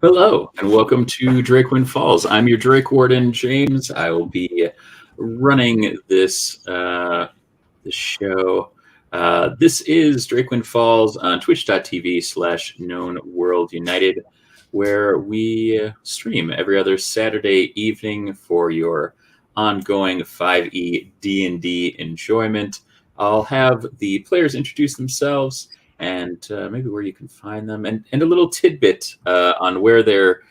Hello, and welcome to Drakewind Falls. I'm your Drakewarden, James. I will be running this show. This is Drakewind Falls on twitch.tv/known world united, where we stream every other Saturday evening for your ongoing 5e D&D enjoyment. I'll have the players introduce themselves and maybe where you can find them, and a little tidbit on where their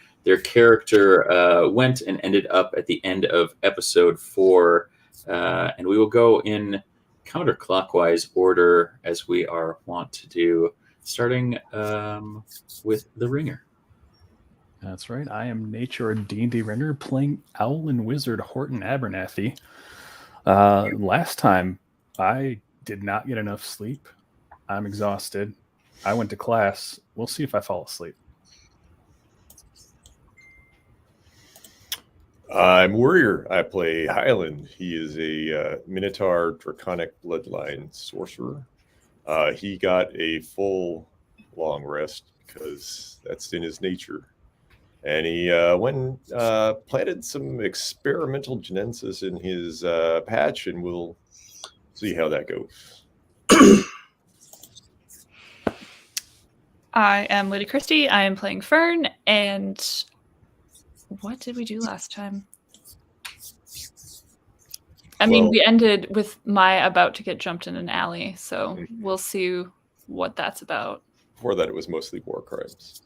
character went and ended up at the end of episode 4. And we will go in counterclockwise order as we are wont to do, starting with the ringer. That's right. I am Nature D&D Ringer playing Owl and Wizard Horton Abernathy. Last time, I did not get enough sleep. I'm exhausted. I went to class. We'll see if I fall asleep. I'm Warrior. I play Highland. He is a Minotaur Draconic Bloodline sorcerer. He got a full long rest because that's in his nature. And he went and planted some experimental genensis in his patch, and we'll see how that goes. I am Lady Christie. I am playing Fern, and what did we do last time? I mean, we ended with Maya about to get jumped in an alley, so we'll see what that's about. Before that, it was mostly war crimes.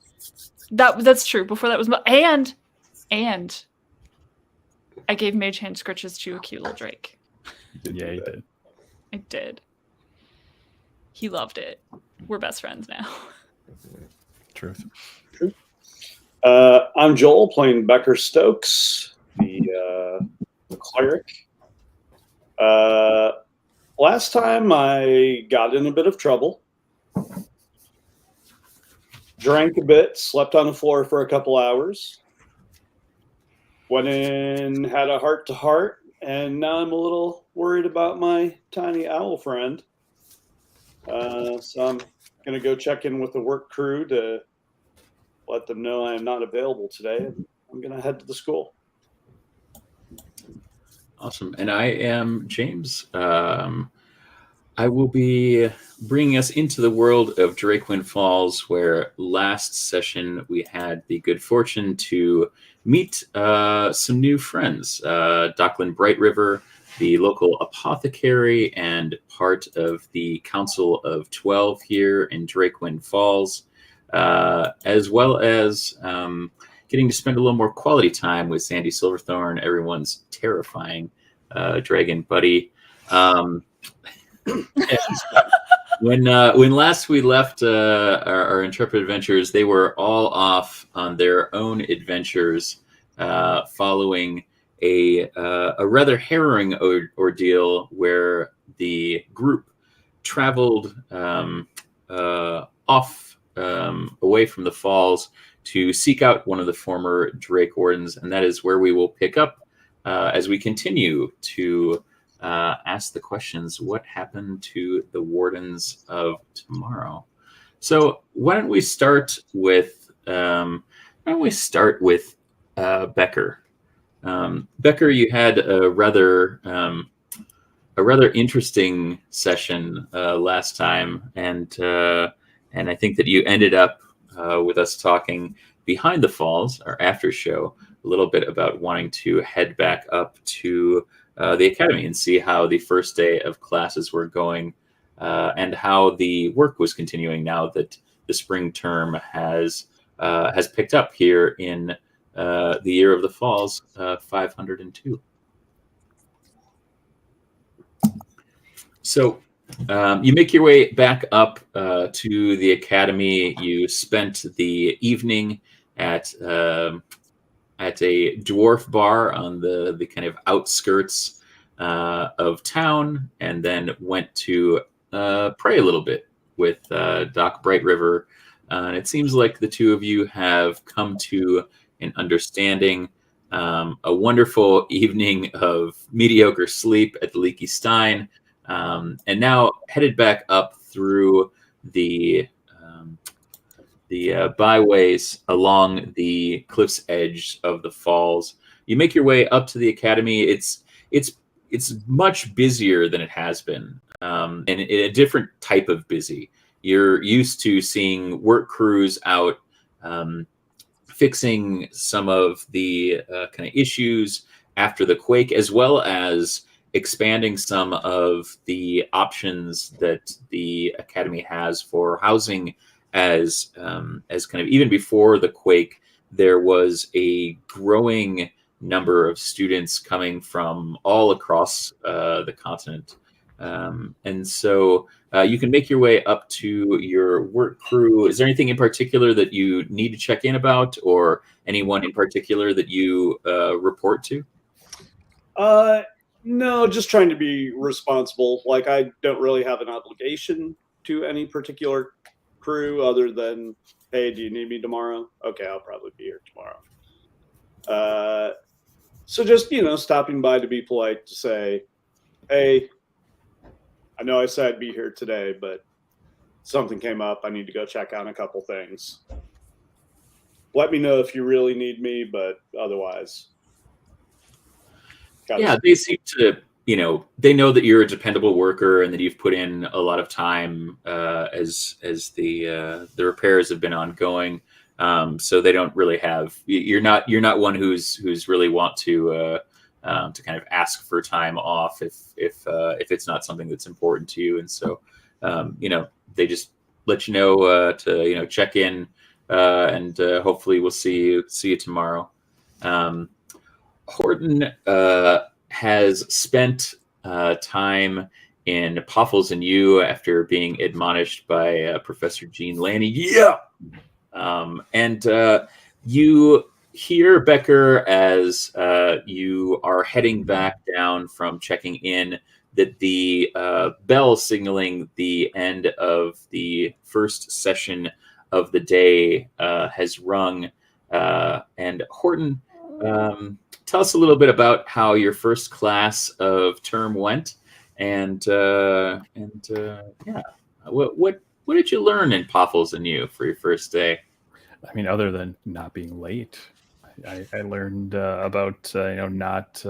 That's true. Before that was and I gave Mage Hand Scritches to a cute little Drake. Yeah, you did. I did. He loved it. We're best friends now. Truth. I'm Joel playing Becker Stokes, the cleric. Last time I got in a bit of trouble. Drank a bit, slept on the floor for a couple hours. Went in, had a heart-to-heart, and now I'm a little worried about my tiny owl friend. So I'm going to go check in with the work crew to let them know I am not available today. I'm going to head to the school. Awesome. And I am James. I will be bringing us into the world of Drakewind Falls, where last session we had the good fortune to meet some new friends. Docklin Bright River, the local apothecary and part of the Council of 12 here in Drakewind Falls, as well as getting to spend a little more quality time with Sandy Silverthorn, everyone's terrifying dragon buddy. When last we left our intrepid adventurers, they were all off on their own adventures, following a rather harrowing ordeal where the group traveled off away from the falls to seek out one of the former Drakewardens, and that is where we will pick up as we continue to ask the questions: what happened to the Wardens of tomorrow? So why don't we start with Becker? Becker, you had a rather interesting session last time, and I think that you ended up with us talking behind the falls, or after show, a little bit about wanting to head back up to the academy and see how the first day of classes were going, and how the work was continuing now that the spring term has picked up here in the year of the falls 502. So you make your way back up to the academy. You spent the evening at a dwarf bar on the kind of outskirts of town, and then went to pray a little bit with Doc Bright River. And it seems like the two of you have come to an understanding. A wonderful evening of mediocre sleep at the Leaky Stein, and now headed back up through the byways along the cliff's edge of the falls. You make your way up to the academy. It's much busier than it has been, and a different type of busy. You're used to seeing work crews out fixing some of the kind of issues after the quake, as well as expanding some of the options that the academy has for housing. As kind of even before the quake, there was a growing number of students coming from all across the continent. And so you can make your way up to your work crew. Is there anything in particular that you need to check in about, or anyone in particular that you report to? No, just trying to be responsible. Like, I don't really have an obligation to any particular crew other than, hey, do you need me tomorrow? Okay, I'll probably be here tomorrow. So just, stopping by to be polite, to say, hey, I know I said I'd be here today, but something came up. I need to go check on a couple things. Let me know if you really need me, but otherwise. Yeah, they seem to, they know that you're a dependable worker and that you've put in a lot of time as the repairs have been ongoing. So they don't really have, you're not one who's really want to kind of ask for time off if it's not something that's important to you. And so, they just let you know to check in, and hopefully we'll see you tomorrow. Horton has spent time in Poffles and you after being admonished by Professor Jean Lanny. Yeah. And you hear, Becker, as you are heading back down from checking in, that the bell signaling the end of the first session of the day has rung. And Horton, tell us a little bit about how your first class of term went, and yeah, what did you learn in Poffles and you for your first day? I mean, other than not being late, I learned about not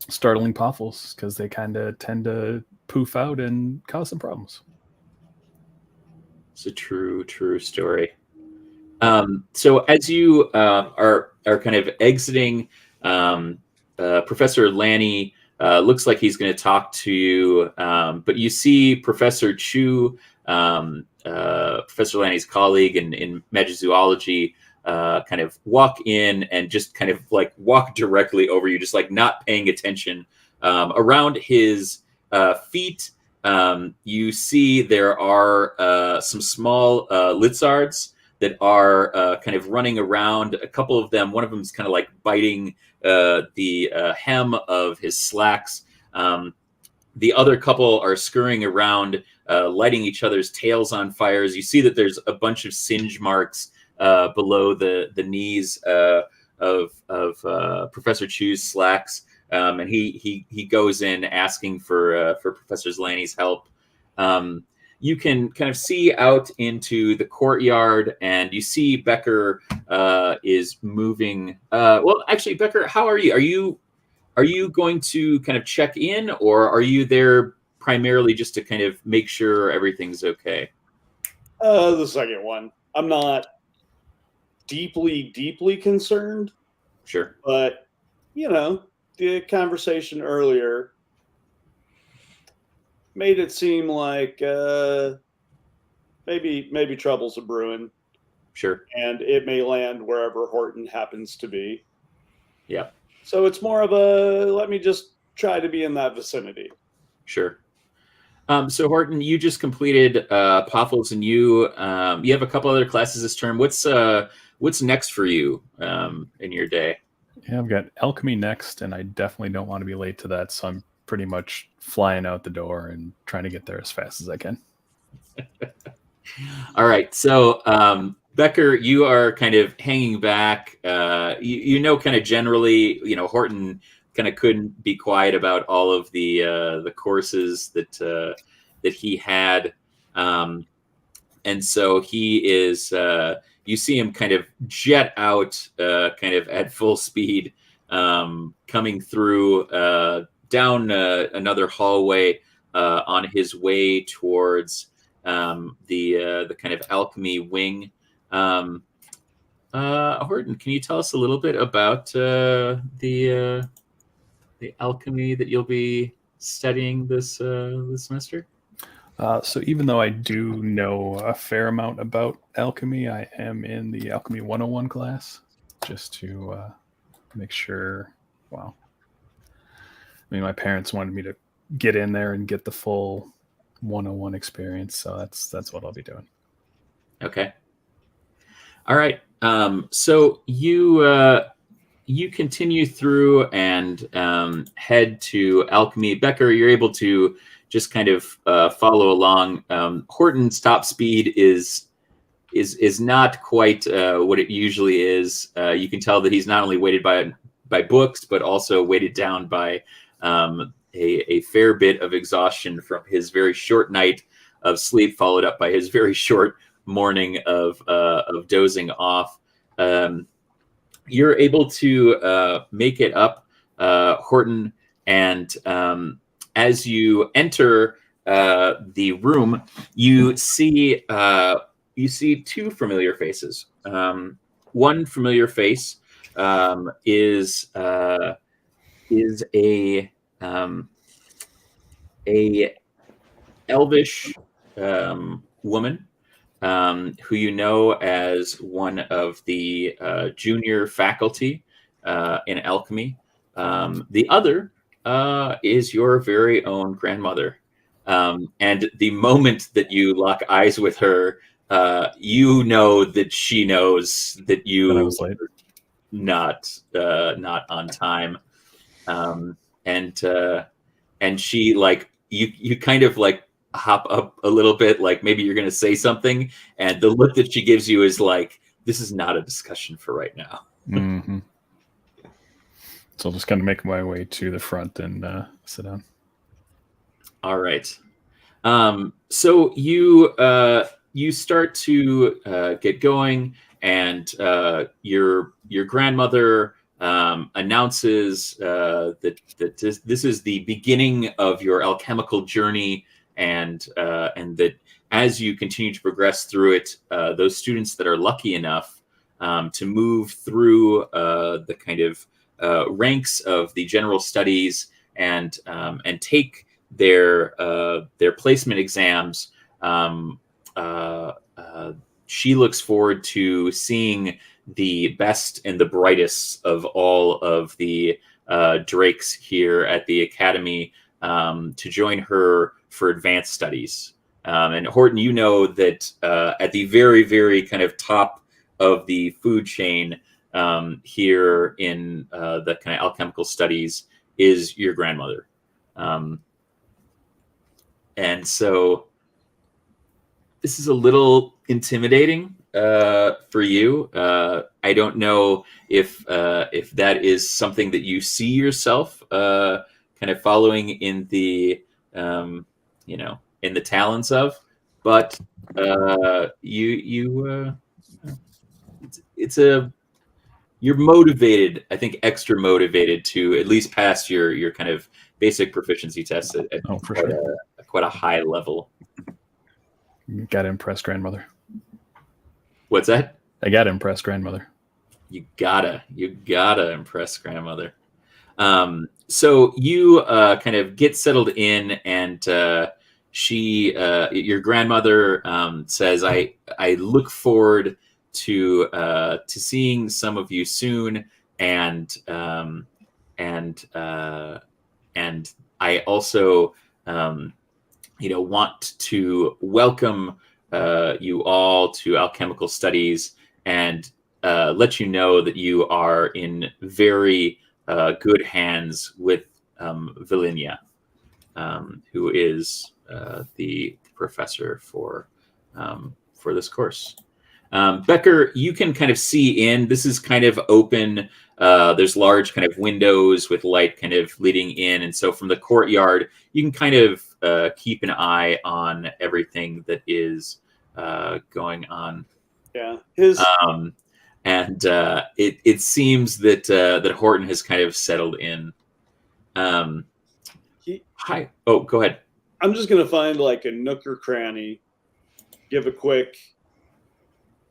startling Poffles, because they kind of tend to poof out and cause some problems. It's a true story. So as you are kind of exiting, Professor Lanny looks like he's going to talk to you, but you see Professor Chu, Professor Lanny's colleague in Magizoology, kind of walk in and just kind of like walk directly over you, just like not paying attention. Around his feet, you see there are some small lizards that are kind of running around. A couple of them, one of them is kind of like biting the hem of his slacks. The other couple are scurrying around, lighting each other's tails on fires. You see that there's a bunch of singe marks below the knees of Professor Chu's slacks, and he goes in asking for Professor Lanny's help. You can kind of see out into the courtyard, and you see Becker is moving. Well, actually, Becker, how are you? Are you going to kind of check in, or are you there primarily just to kind of make sure everything's okay? The second one. I'm not deeply concerned. Sure. But, the conversation earlier made it seem like maybe trouble's a brewing. Sure. And it may land wherever Horton happens to be. Yeah. So it's more of a, let me just try to be in that vicinity. Sure. So Horton, you just completed Poffles and you have a couple other classes this term. What's next for you in your day? Yeah, I've got alchemy next, and I definitely don't want to be late to that, so I'm pretty much flying out the door and trying to get there as fast as I can. All right. So, Becker, you are kind of hanging back. Kind of generally, Horton kind of couldn't be quiet about all of the courses that he had. And so he is. You see him kind of jet out, kind of at full speed, coming through down another hallway on his way towards the kind of alchemy wing. Horton, can you tell us a little bit about the alchemy that you'll be studying this semester? So even though I do know a fair amount about alchemy, I am in the Alchemy 101 class, just to make sure. Well, I mean, my parents wanted me to get in there and get the full 101 experience, so that's what I'll be doing. Okay. All right. So you continue through and head to alchemy. Becker, you're able to just kind of follow along. Horton's top speed is not quite what it usually is. You can tell that he's not only weighted by books, but also weighted down by a fair bit of exhaustion from his very short night of sleep, followed up by his very short morning of dozing off. You're able to make it up, Horton, and as you enter the room, you see two familiar faces. One familiar face is a elvish woman who you know as one of the junior faculty in alchemy. The other is your very own grandmother. And the moment that you lock eyes with her, you know that she knows that you I was late. not on time. And she, like, you kind of like hop up a little bit, like maybe you're going to say something, and the look that she gives you is like, this is not a discussion for right now. Mm-hmm. So I'll just kind of make my way to the front and sit down. All right. So you start to get going, and your grandmother announces that this is the beginning of your alchemical journey, and that as you continue to progress through it, those students that are lucky enough to move through the kind of ranks of the general studies and take their placement exams, she looks forward to seeing the best and the brightest of all of the Drakes here at the Academy to join her for advanced studies. And Horton, you know that at the very, very kind of top of the food chain here in the kind of alchemical studies is your grandmother. And so this is a little intimidating for you. I don't know if that is something that you see yourself kind of following in the in the talents of, but you're motivated, I think extra motivated to at least pass your kind of basic proficiency tests at quite a high level. You gotta impress grandmother. What's that? I gotta impress grandmother. You gotta impress grandmother. So you kind of get settled in, and your grandmother says, I look forward to seeing some of you soon, and I also want to welcome you all to alchemical studies, and let you know that you are in very good hands with Vilinia, who is the professor for this course. Becker, you can kind of see in. This is kind of open. There's large kind of windows with light kind of leading in, and so from the courtyard, you can kind of keep an eye on everything that is going on. Yeah. And it seems that that Horton has kind of settled in. Hi. Oh, go ahead. I'm just gonna find like a nook or cranny, give a quick,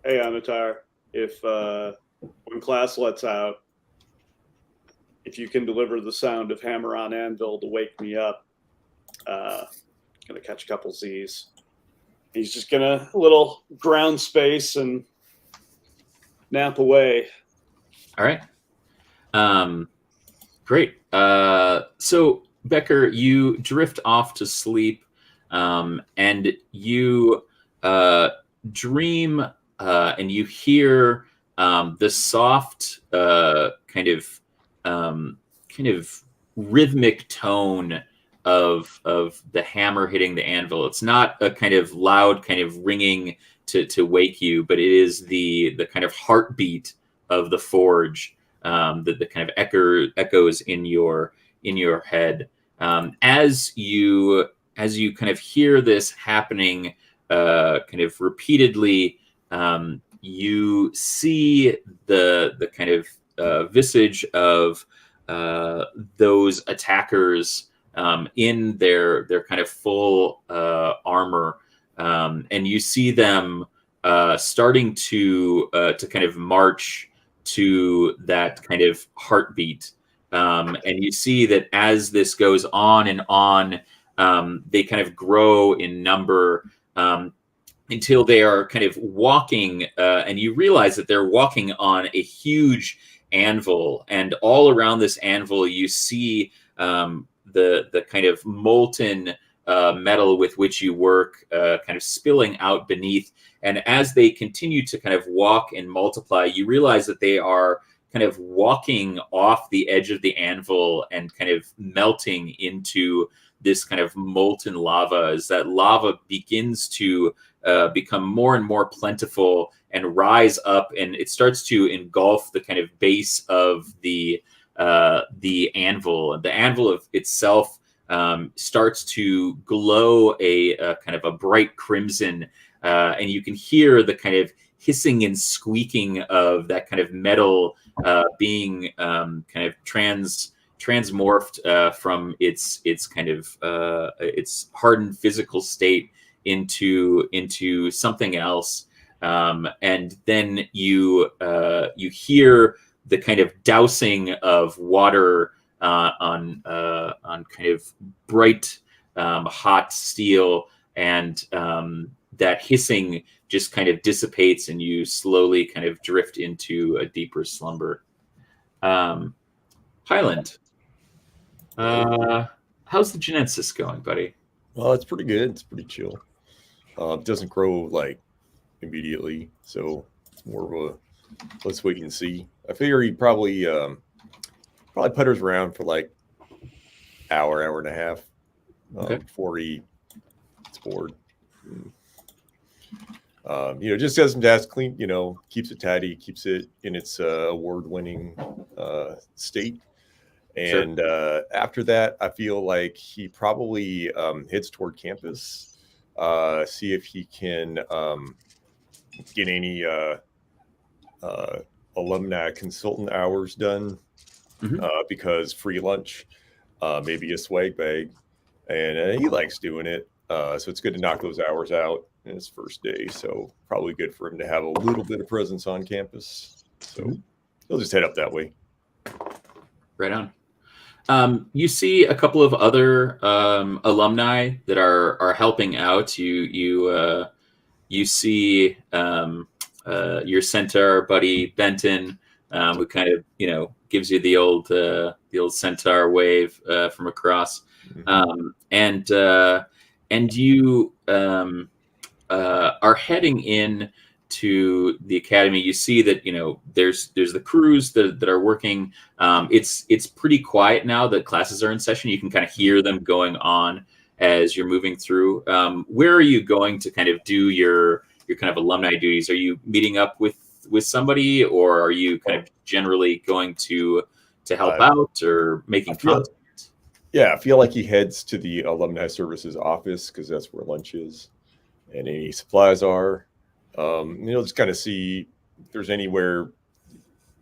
hey Anatar, if when class lets out, if you can deliver the sound of hammer on anvil to wake me up, gonna catch a couple Z's. He's just gonna a little ground space and nap away. All right. Great. So Becker, you drift off to sleep, and you dream, and you hear the soft kind of rhythmic tone of the hammer hitting the anvil. It's not a kind of loud kind of ringing to wake you, but it is the kind of heartbeat of the forge that kind of echoes in your head. As you kind of hear this happening kind of repeatedly, you see the kind of visage of those attackers in their kind of full armor, and you see them starting to kind of march to that kind of heartbeat. And you see that as this goes on and on, they kind of grow in number until they are kind of walking, and you realize that they're walking on a huge anvil. And all around this anvil, you see the kind of molten metal with which you work kind of spilling out beneath. And as they continue to kind of walk and multiply, you realize that they are kind of walking off the edge of the anvil and kind of melting into this kind of molten lava as that lava begins to become more and more plentiful and rise up, and it starts to engulf the kind of base of the anvil. The anvil of itself starts to glow a kind of a bright crimson, and you can hear the kind of hissing and squeaking of that kind of metal being kind of transmorphed from its kind of its hardened physical state into something else, and then you hear the kind of dousing of water on kind of bright hot steel, and that hissing just kind of dissipates, and you slowly kind of drift into a deeper slumber. Highland, how's the genesis going, buddy? Well, it's pretty good. It's pretty chill. It doesn't grow like immediately, so it's more of a let's wait and see. I figure he probably putters around for like hour and a half before he gets bored. Just does some tasks, clean, keeps it tidy, keeps it in its award-winning state. And after that, I feel like he probably heads toward campus, see if he can get any alumni consultant hours done, because free lunch, maybe a swag bag, and he likes doing it. So it's good to knock those hours out in his first day. So probably good for him to have a little bit of presence on campus. So he'll just head up that way. Right on. You see a couple of other alumni that are helping out. You see your centaur buddy Benton, who kind of gives you the old centaur wave from across, and you are heading in to the academy. You see that there's the crews that are working. It's pretty quiet now that classes are in session. You can kind of hear them going on as you're moving through. Where are you going to kind of do your kind of alumni duties? Are you meeting up with somebody, or are you kind of generally going to help out or making content? Yeah, I feel like he heads to the alumni services office because that's where lunch is. and any supplies are. Just kind of see if there's anywhere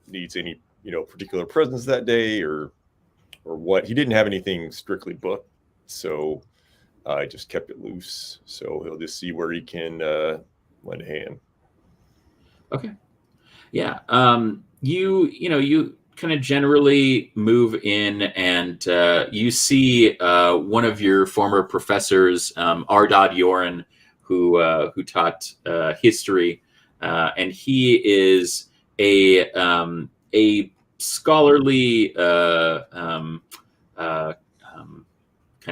needs any particular presence that day or what. He didn't have anything strictly booked, so I just kept it loose. So he'll just see where he can lend a hand. Okay. Yeah. You kind of generally move in, and you see one of your former professors, Ardad Yoren, who taught history, and he is a scholarly kind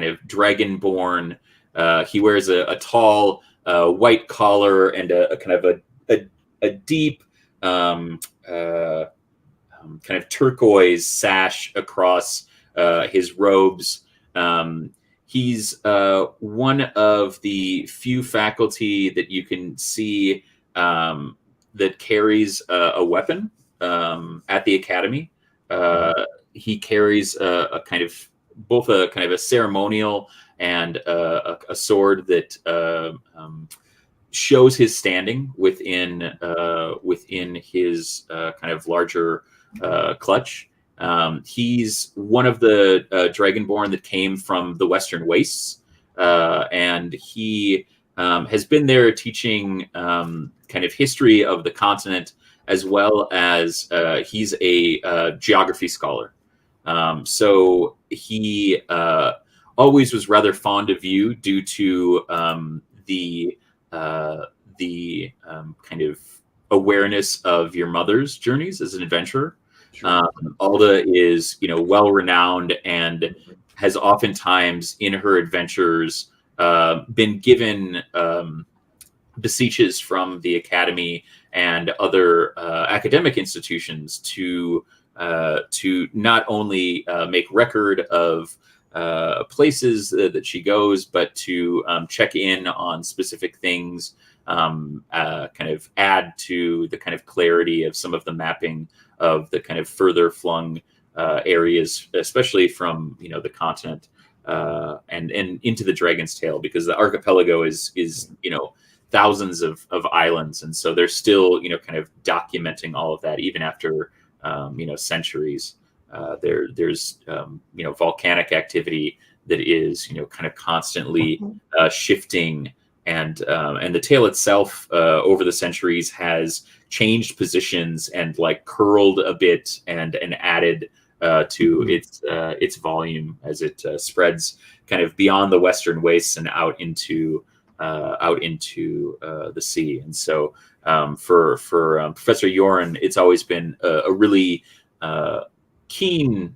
of dragonborn. He wears a tall white collar and a kind of a deep kind of turquoise sash across his robes. He's one of the few faculty that you can see that carries a weapon at the academy. He carries a kind of both a kind of a ceremonial and a sword that shows his standing within his kind of larger clutch. He's one of the Dragonborn that came from the Western Wastes, and he has been there teaching kind of history of the continent, as well as he's a geography scholar. So he always was rather fond of you due to the kind of awareness of your mother's journeys as an adventurer. Sure. Alda is, well renowned and has oftentimes in her adventures been given beseeches from the academy and other academic institutions to not only make record of places that she goes, but to check in on specific things, kind of add to the kind of clarity of some of the mapping of the kind of further flung areas, especially from the continent and into the Dragon's Tail, because the archipelago is thousands of islands, and so they're still kind of documenting all of that even after centuries. There's volcanic activity that is kind of constantly shifting, and the tail itself over the centuries has changed positions and like curled a bit and added to its volume as it spreads kind of beyond the Western Wastes and out into the sea. And so for Professor Yoren, it's always been a really keen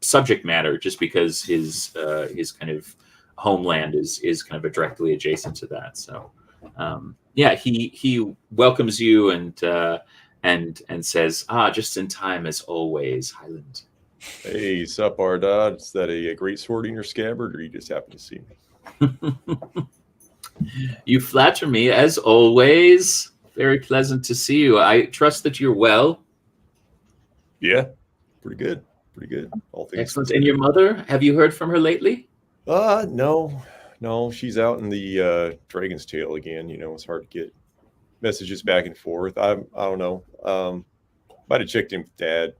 subject matter, just because his kind of homeland is kind of directly adjacent to that. So he welcomes you and says, just in time as always, Highland. Hey, sup, Ardad? Is that a great sword in your scabbard, or you just happen to see me? You flatter me, as always. Very pleasant to see you. I trust that you're well. Yeah, pretty good. All things excellent. And your mother? Have you heard from her lately? No. She's out in the Dragon's Tail again. It's hard to get messages back and forth. I don't know. Might have checked in with Dad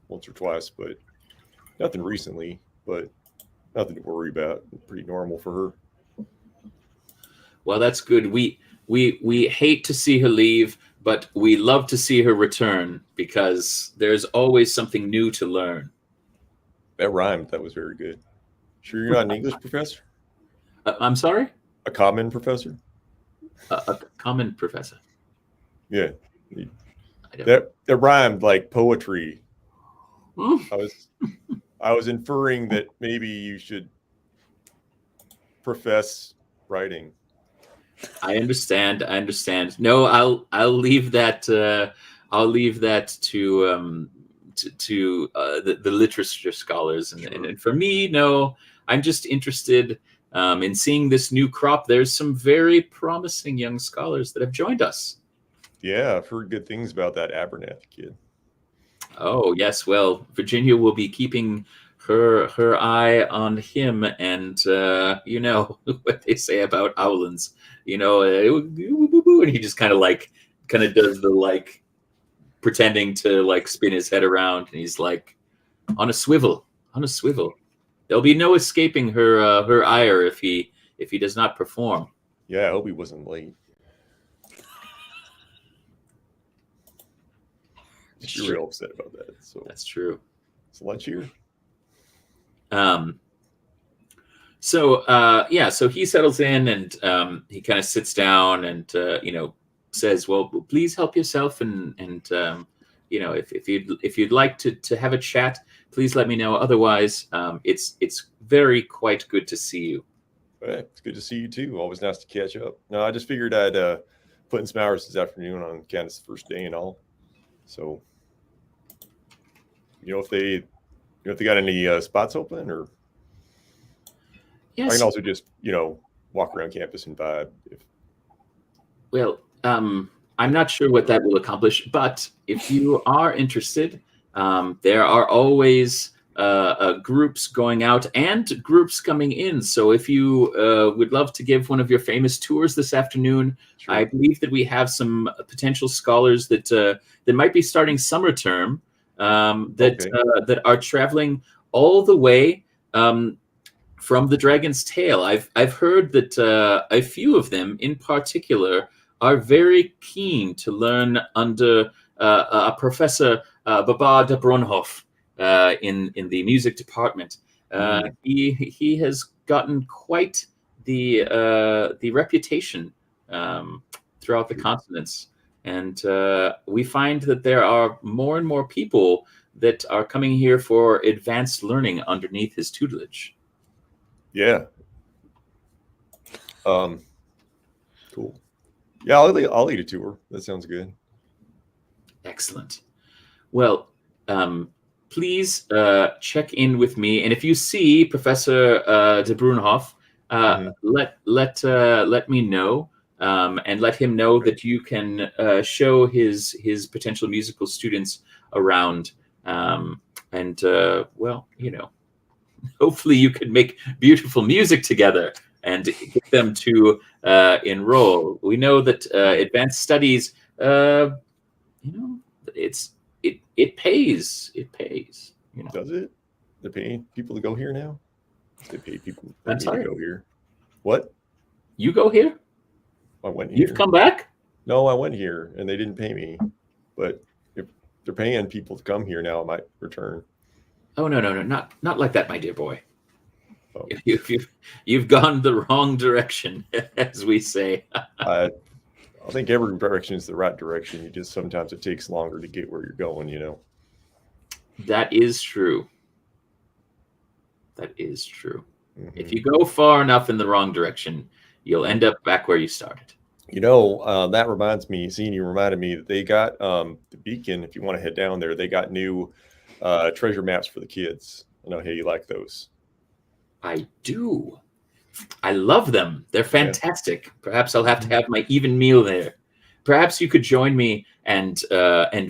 once or twice, but nothing recently. But nothing to worry about. Pretty normal for her. Well, that's good. We hate to see her leave, but we love to see her return, because there's always something new to learn. That rhymed. That was very good. Sure you're not an English professor? I'm sorry? A common professor? A common professor. Yeah. That rhymed like poetry. I was inferring that maybe you should profess writing. I understand. No, I'll leave that. I'll leave that to the literature scholars, and for me, no. I'm just interested in seeing this new crop. There's some very promising young scholars that have joined us. Yeah, I've heard good things about that Abernathy kid. Oh yes, well, Virginia will be keeping her eye on him, and you know what they say about owlins. You know, and he just kind of does the like pretending to like spin his head around, and he's like, on a swivel, on a swivel. There'll be no escaping her ire if he does not perform. Yeah, I hope he wasn't late. She's real upset about that. So That's true. it's lunch here. So he settles in, and he kind of sits down and you know, says, well, please help yourself, and you know, if you'd like to have a chat, please let me know. Otherwise, it's very quite good to see you. Hey, it's good to see you too. Always nice to catch up. No, I just figured I'd put in some hours this afternoon on Candace's first day and all. So, if they got any spots open, or Yes. I can also just walk around campus and vibe. Well, I'm not sure what that will accomplish, but if you are interested, there are always groups going out and groups coming in. So if you would love to give one of your famous tours this afternoon, Sure. I believe that we have some potential scholars that might be starting summer term that are traveling all the way from the Dragon's Tail. I've heard that a few of them in particular are very keen to learn under a Professor Baba de Bronhoff in the music department. He has gotten quite the reputation throughout the continents, and we find that there are more and more people that are coming here for advanced learning underneath his tutelage. Yeah. Cool. Yeah, I'll lead a tour. That sounds good. Excellent. Well, please check in with me, and if you see Professor de Brunhoff, let me know, and let him know that you can show his potential musical students around, and well, hopefully you can make beautiful music together and get them to enroll. We know that advanced studies, it pays. It pays. Does it? They're paying people to go here now? They pay people I'm to sorry? go here. What? You go here? I went here. You've come back? No, I went here and they didn't pay me. But if they're paying people to come here now, I might return. Oh no, not like that, my dear boy. Oh. You've gone the wrong direction, as we say. I think every direction is the right direction. You just sometimes it takes longer to get where you're going. That is true. That is true. Mm-hmm. If you go far enough in the wrong direction, you'll end up back where you started. That reminds me. Seeing you reminded me that they got the Beacon. If you want to head down there, they got new treasure maps for the kids. I know how you like those. I do. I love them. They're fantastic. Yeah. Perhaps I'll have to have my even meal there. Perhaps you could join me and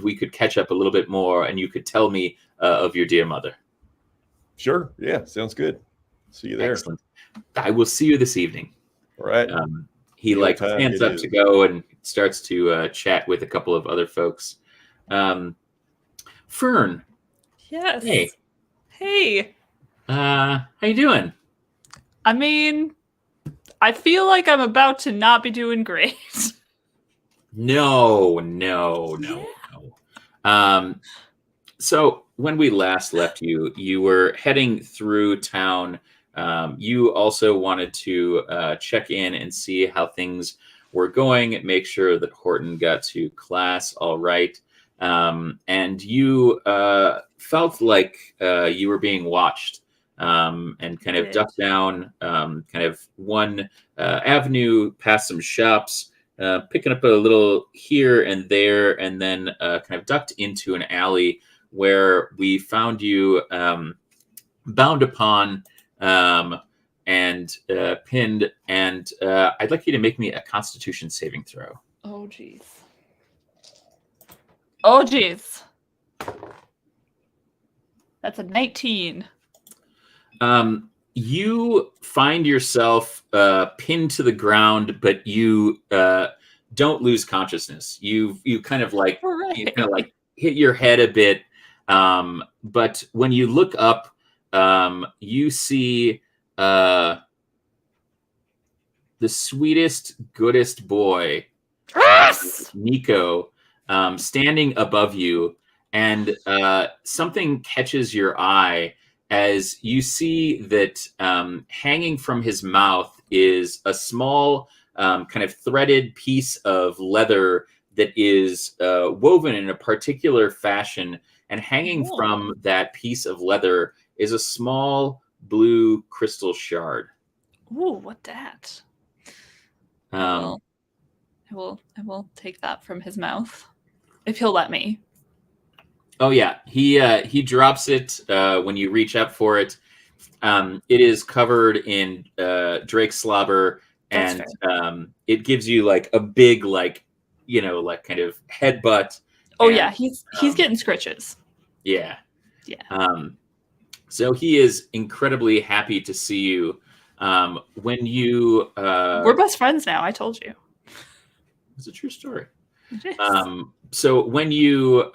we could catch up a little bit more, and you could tell me of your dear mother. Sure. Yeah. Sounds good. See you there. Excellent. I will see you this evening. All right. He stands up to go and starts to chat with a couple of other folks. Fern. Yes. Hey. How you doing? I mean, I feel like I'm about to not be doing great. No. So when we last left you, you were heading through town. You also wanted to check in and see how things were going, make sure that Horton got to class all right. And you felt like you were being watched. And kind of ducked down kind of one avenue past some shops, picking up a little here and there, and then kind of ducked into an alley where we found you bound upon and pinned. And I'd like you to make me a Constitution saving throw. Oh, geez. That's a 19. You find yourself pinned to the ground, but you don't lose consciousness. You kind of like hit your head a bit, but when you look up, you see the sweetest, goodest boy, Nico, standing above you, and something catches your eye as you see that hanging from his mouth is a small kind of threaded piece of leather that is woven in a particular fashion, and hanging from that piece of leather is a small blue crystal shard. Ooh, what that? I will take that from his mouth, if he'll let me. Oh yeah, he drops it when you reach up for it. It is covered in Drake slobber, and it gives you like a big like kind of headbutt. Oh yeah, he's getting scritches. Yeah. Yeah. So he is incredibly happy to see you. When you we're best friends now. I told you. It's a true story. It is. So when you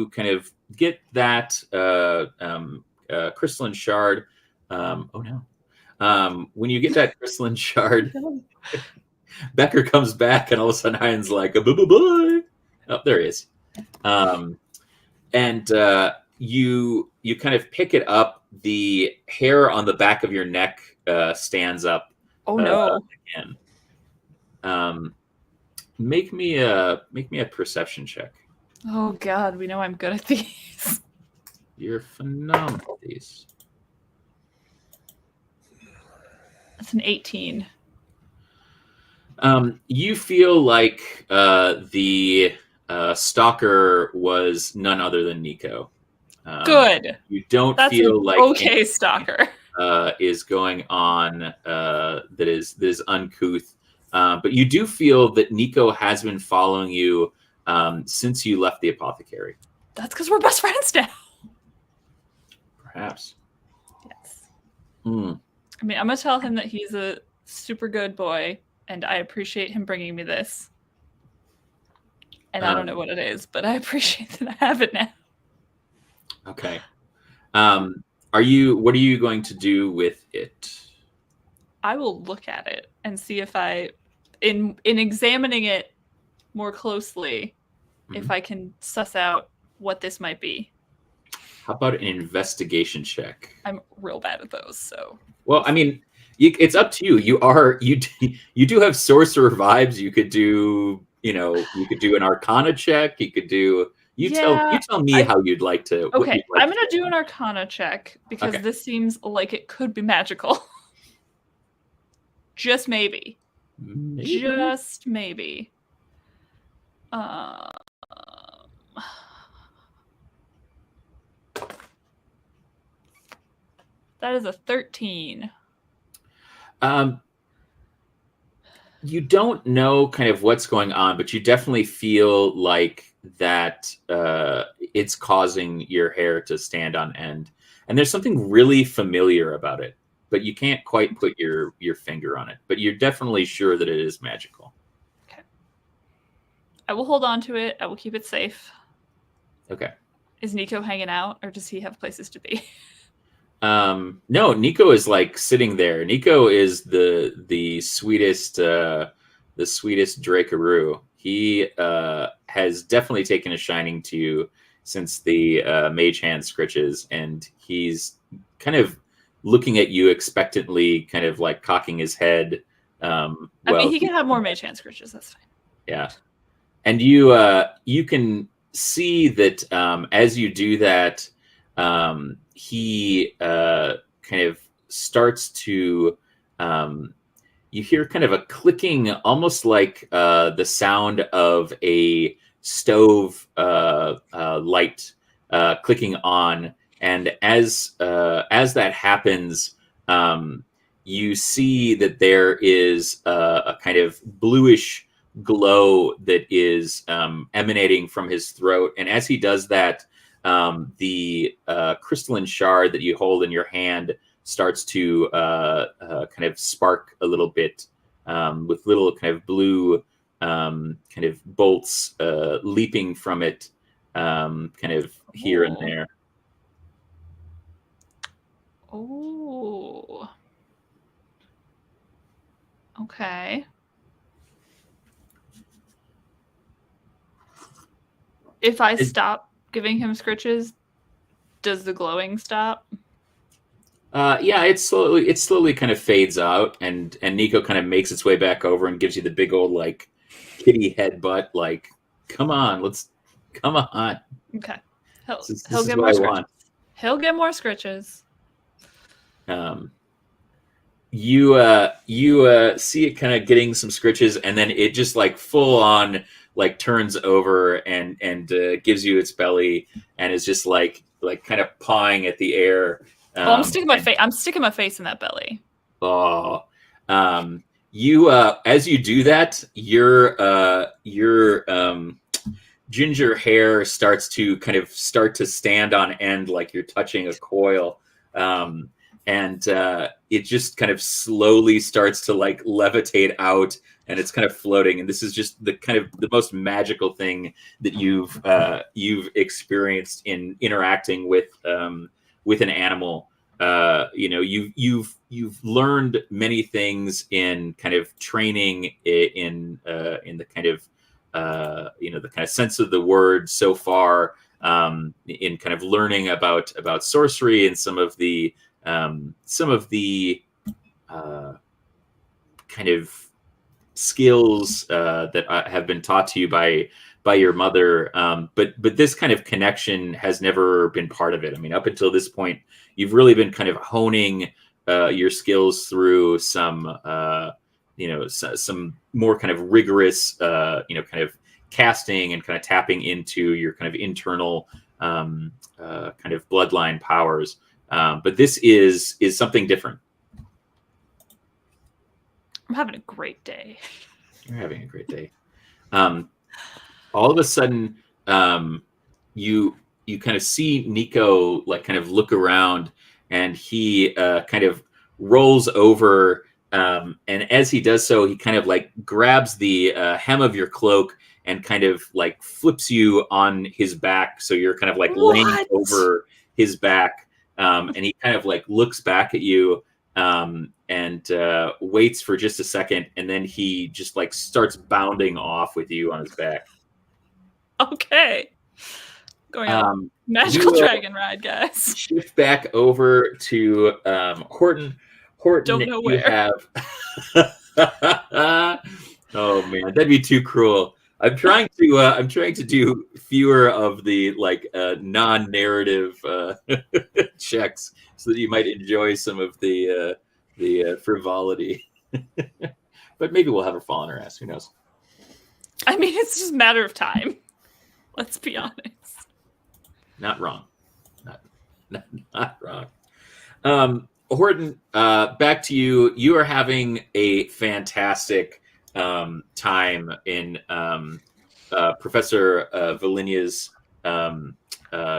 kind of get that crystalline shard, when you get that crystalline shard, Becker comes back, and all of a sudden Hyan's like, bye. Oh, there he is. And you kind of pick it up. The hair on the back of your neck stands up. Oh no! Again. Make me a perception check. Oh God, we know I'm good at these. You're phenomenal at these. That's an 18. You feel like the stalker was none other than Nico. Good. You don't That's feel an like okay stalker is going on that is uncouth. But you do feel that Nico has been following you since you left the apothecary. That's because we're best friends now. Perhaps. Yes. Hmm. I mean, I'm going to tell him that he's a super good boy, and I appreciate him bringing me this. And I don't know what it is, but I appreciate that I have it now. Okay. What are you going to do with it? I will look at it and see if in examining it more closely, if I can suss out what this might be. How about an investigation check? I'm real bad at those, so. Well, I mean, it's up to you. You do have sorcerer vibes. You could do, you could do an Arcana check. You could do. You tell me how you'd like to. Okay, I'm gonna do an Arcana check because this seems like it could be magical. Just maybe. Just maybe. That is a 13. You don't know kind of what's going on, but you definitely feel like that it's causing your hair to stand on end. And there's something really familiar about it, but you can't quite put your finger on it. But you're definitely sure that it is magical. Okay. I will hold on to it. I will keep it safe. Okay. Is Nico hanging out, or does he have places to be? No, Nico is like sitting there. Nico is the sweetest Drakearoo. He has definitely taken a shining to you since the mage hand scritches, and he's kind of looking at you expectantly, kind of like cocking his head. I mean, he can have more mage hand scritches. That's fine. Yeah, and you can see that as you do that. He kind of starts to, you hear kind of a clicking, almost like the sound of a stove light clicking on. And as that happens, you see that there is a kind of bluish glow that is emanating from his throat. And as he does that, the crystalline shard that you hold in your hand starts to kind of spark a little bit with little kind of blue kind of bolts leaping from it kind of here and there. Oh. Okay. If I stop giving him scritches, does the glowing stop? Yeah, it slowly kind of fades out, and Nico kind of makes its way back over and gives you the big old like kitty headbutt, like, come on. Okay. This He'll is get what more I scritches. want. He'll get more scritches. You see it kind of getting some scritches, and then it just like full on like turns over and gives you its belly, and is just like kind of pawing at the air. I'm sticking my face. I'm sticking my face in that belly. Oh, you as you do that, your ginger hair starts to stand on end like you're touching a coil, and it just kind of slowly starts to like levitate out, and it's kind of floating. And this is just the kind of the most magical thing that you've experienced in interacting with an animal. You've learned many things in kind of training in the kind of the kind of sense of the word so far, in kind of learning about sorcery and some of the kind of skills that have been taught to you by your mother, but this kind of connection has never been part of it. I mean, up until this point, you've really been kind of honing your skills through some more kind of rigorous kind of casting and kind of tapping into your kind of internal kind of bloodline powers. But this is something different. I'm having a great day. You're having a great day. All of a sudden, you kind of see Nico like kind of look around, and he kind of rolls over, and as he does so, he kind of like grabs the hem of your cloak and kind of like flips you on his back, so you're kind of like laying over his back, and he kind of like looks back at you, and waits for just a second, and then he just like starts bounding off with you on his back. Okay. Going on magical dragon ride, guys. Shift back over to Horton. Horton, Don't know you where. have. Oh man, that'd be too cruel. I'm trying to do fewer of the like non-narrative checks, so that you might enjoy some of the frivolity. But maybe we'll have her fall on her ass. Who knows? I mean, it's just a matter of time. Let's be honest. Not wrong. Not wrong. Horton, back to you. You are having a fantastic time in Professor Valinia's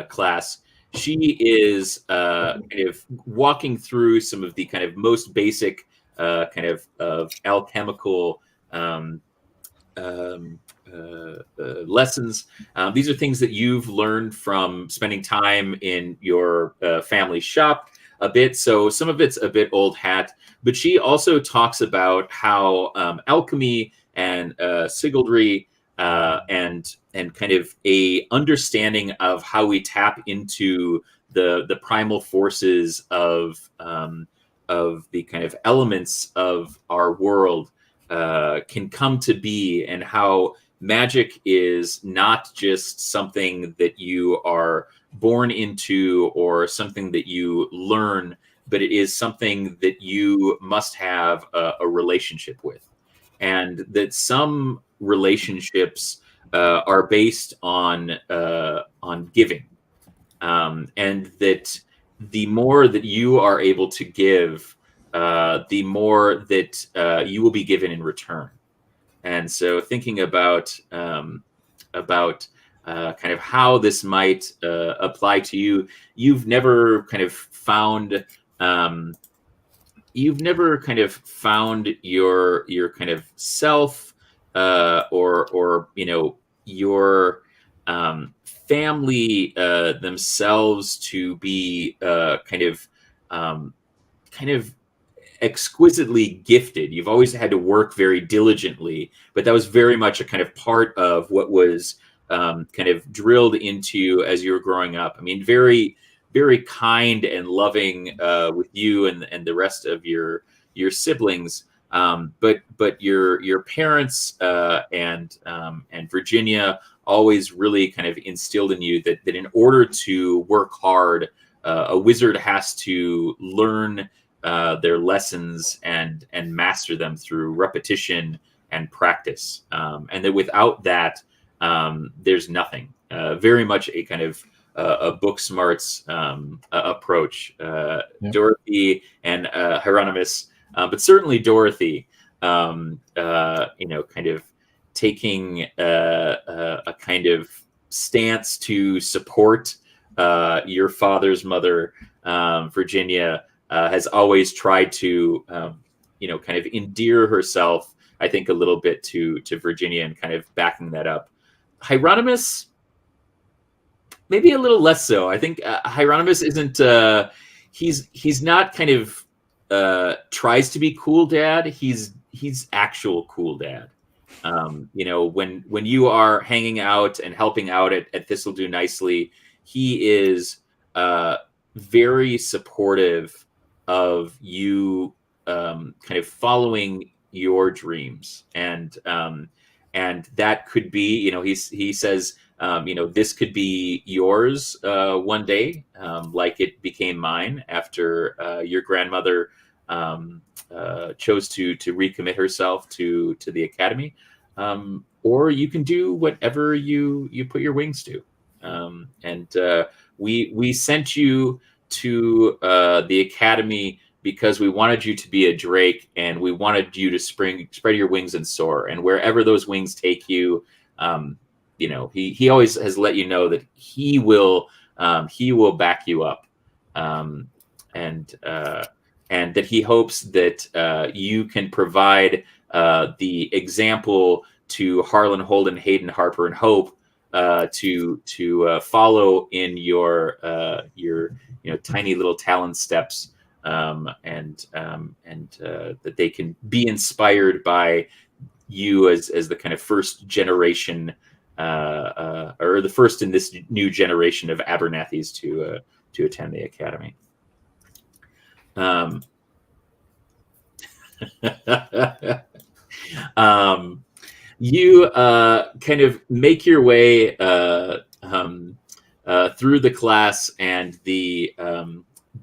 class. She is kind of walking through some of the kind of most basic kind of alchemical lessons. These are things that you've learned from spending time in your family shop a bit. So some of it's a bit old hat, but she also talks about how alchemy and sigildry and kind of a understanding of how we tap into the primal forces of the kind of elements of our world can come to be, and how magic is not just something that you are born into or something that you learn, but it is something that you must have a relationship with, and that some relationships are based on giving, and that the more that you are able to give, the more that you will be given in return. And so thinking about kind of how this might apply to you. You've never kind of found your kind of self, or your family themselves to be kind of exquisitely gifted. You've always had to work very diligently, but that was very much a kind of part of what was kind of drilled into you as you were growing up. I mean, very, very kind and loving with you and the rest of your siblings. But your parents and Virginia always really kind of instilled in you that in order to work hard, a wizard has to learn their lessons and master them through repetition and practice, and that without that, there's nothing. Very much a kind of a book smarts approach. Dorothy and Hieronymus, but certainly Dorothy, kind of taking a kind of stance to support your father's mother, Virginia. Has always tried to, kind of endear herself, I think, a little bit to Virginia and kind of backing that up. Hieronymus, maybe a little less so. I think Hieronymus isn't. He's not kind of tries to be cool dad. He's actual cool dad. When you are hanging out and helping out at Thistle Do Nicely, he is very supportive of you kind of following your dreams, and that could be, he says, this could be yours one day, like it became mine after your grandmother chose to recommit herself to the academy, or you can do whatever you put your wings to, and we sent you to the academy because we wanted you to be a drake, and we wanted you to spread your wings and soar. And wherever those wings take you, he always has let you know that he will back you up, and that he hopes that you can provide the example to Harlan, Holden, Hayden, Harper, and Hope to follow in your tiny little talon steps, and that they can be inspired by you as the kind of first generation, or the first in this new generation of Abernathys to attend the academy. You kind of make your way through the class, and the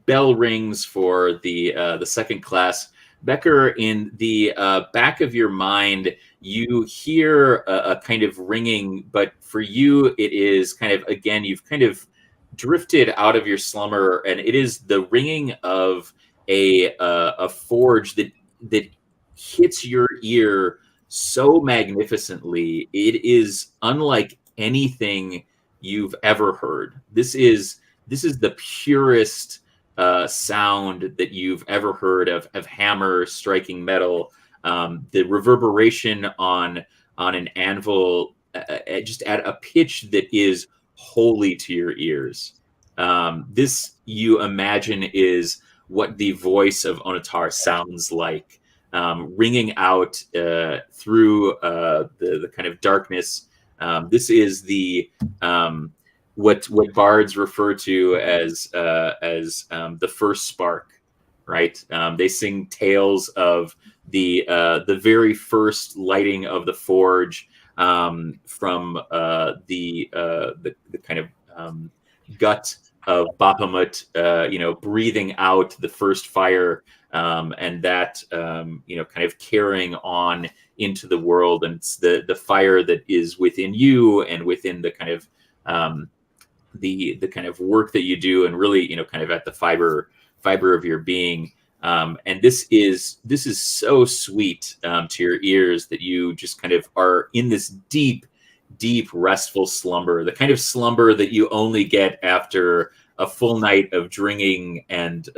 bell rings for the second class. Becker, in the back of your mind, you hear a kind of ringing, but for you, it is kind of, again, you've kind of drifted out of your slumber, and it is the ringing of a forge that hits your ear so magnificently. It is unlike anything you've ever heard. This is the purest sound that you've ever heard of hammer striking metal. The reverberation on an anvil, just at a pitch that is holy to your ears. This, you imagine, is what the voice of Onatar sounds like, ringing out through the kind of darkness. This is the what bards refer to as the first spark, right? They sing tales of the very first lighting of the forge, from the kind of gut of Baphomet, breathing out the first fire, and that kind of carrying on into the world, and it's the fire that is within you and within the kind of the kind of work that you do, and really kind of at the fiber of your being. And this is so sweet to your ears that you just kind of are in this deep deep, restful slumber, the kind of slumber that you only get after a full night of drinking and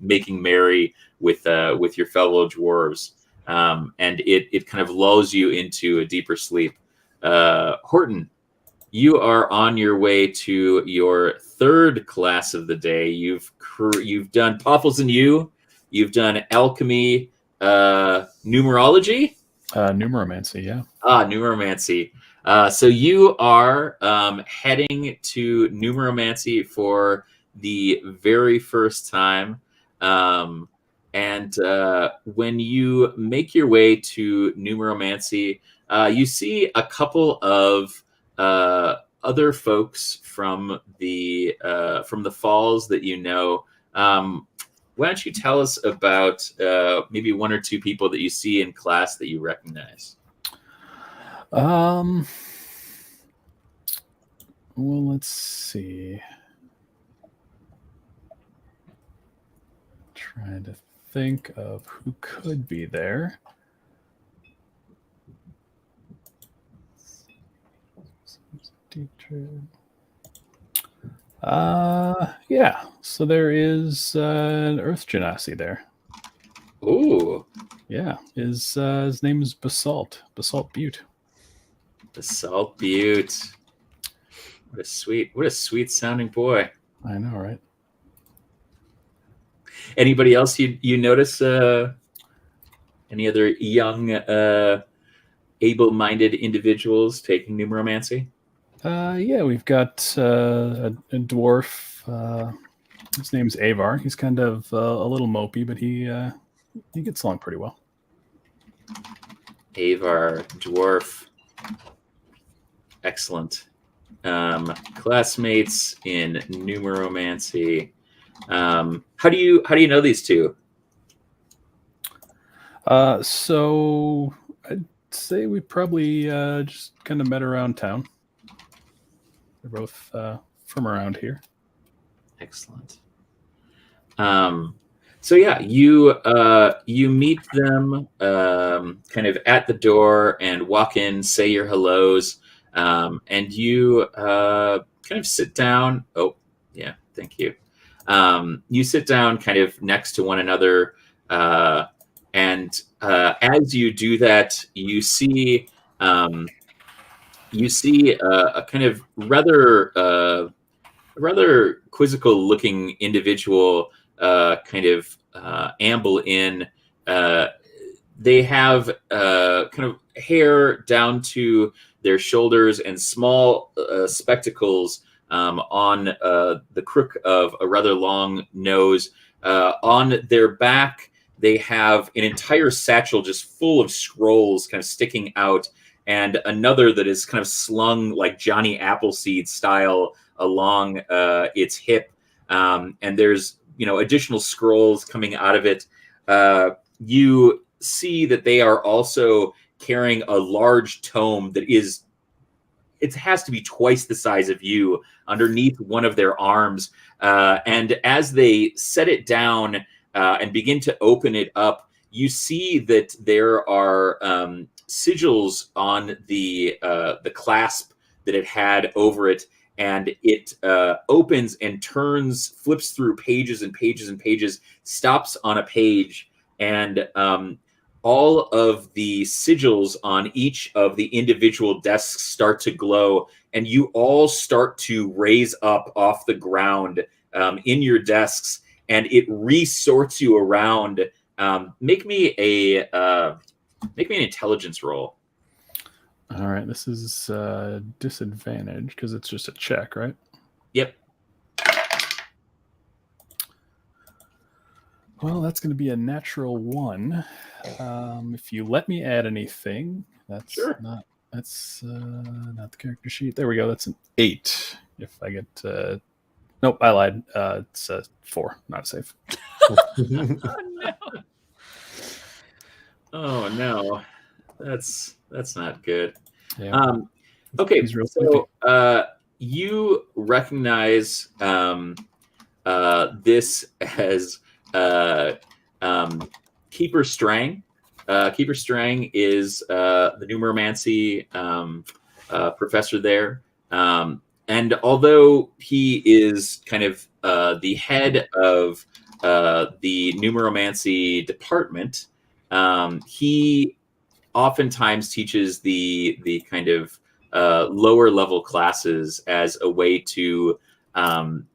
making merry with your fellow dwarves, and it kind of lulls you into a deeper sleep. Horton, you are on your way to your third class of the day. You've done Poffles and you've done alchemy, numerology. Numeromancy, yeah. Numeromancy. So you are heading to numeromancy for the very first time. And when you make your way to numeromancy, you see a couple of other folks from the falls that you know. Why don't you tell us about maybe one or two people that you see in class that you recognize? Well, let's see. Trying to think of who could be there. Yeah. So there is an Earth Genasi there. Ooh, Yeah. His name is Basalt Butte. Basalt Butte. What a sweet sounding boy. I know, right? Anybody else you notice? Any other young, able-minded individuals taking numeromancy? Yeah, we've got a dwarf. His name's Avar. He's kind of a little mopey, but he gets along pretty well. Avar, dwarf. Excellent. Classmates in numeromancy. How do you know these two? So I'd say we probably just kind of met around town. They're both from around here. Excellent. So yeah, you meet them kind of at the door and walk in, say your hellos, and you kind of sit down. Oh, yeah, thank you. You sit down kind of next to one another, and as you do that, you see a kind of rather quizzical looking individual kind of amble in. They have kind of hair down to their shoulders and small spectacles on the crook of a rather long nose. On their back, they have an entire satchel just full of scrolls kind of sticking out, and another that is kind of slung like Johnny Appleseed style along its hip. And there's additional scrolls coming out of it. You see that they are also carrying a large tome that it has to be twice the size of you underneath one of their arms. And as they set it down and begin to open it up, you see that there are sigils on the clasp that it had over it, and it opens and flips through pages and pages and pages, stops on a page, and all of the sigils on each of the individual desks start to glow, and you all start to raise up off the ground in your desks, and it resorts you around. Make me an intelligence roll. All right, this is disadvantage because it's just a check, right? Yep. Well, that's going to be a natural 1. If you let me add anything, that's Sure. not the character sheet. There we go. That's an 8. If I get nope, I lied. It's a 4, not a save. Oh no. Oh no, that's not good. Yeah. Okay, He's real so you recognize this as Keeper Strang. Keeper Strang is the numeromancy professor there. And although he is kind of the head of the numeromancy department, he oftentimes teaches the kind of lower level classes as a way to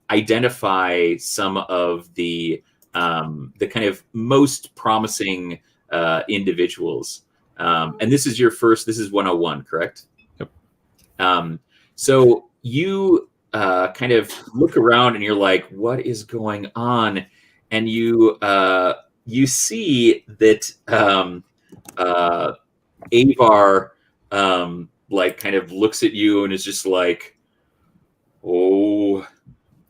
identify some of the kind of most promising individuals. And this is your first. This is 101, correct? Yep. So you kind of look around and you're like, "What is going on?" And you see that Avar like kind of looks at you and is just like, "Oh,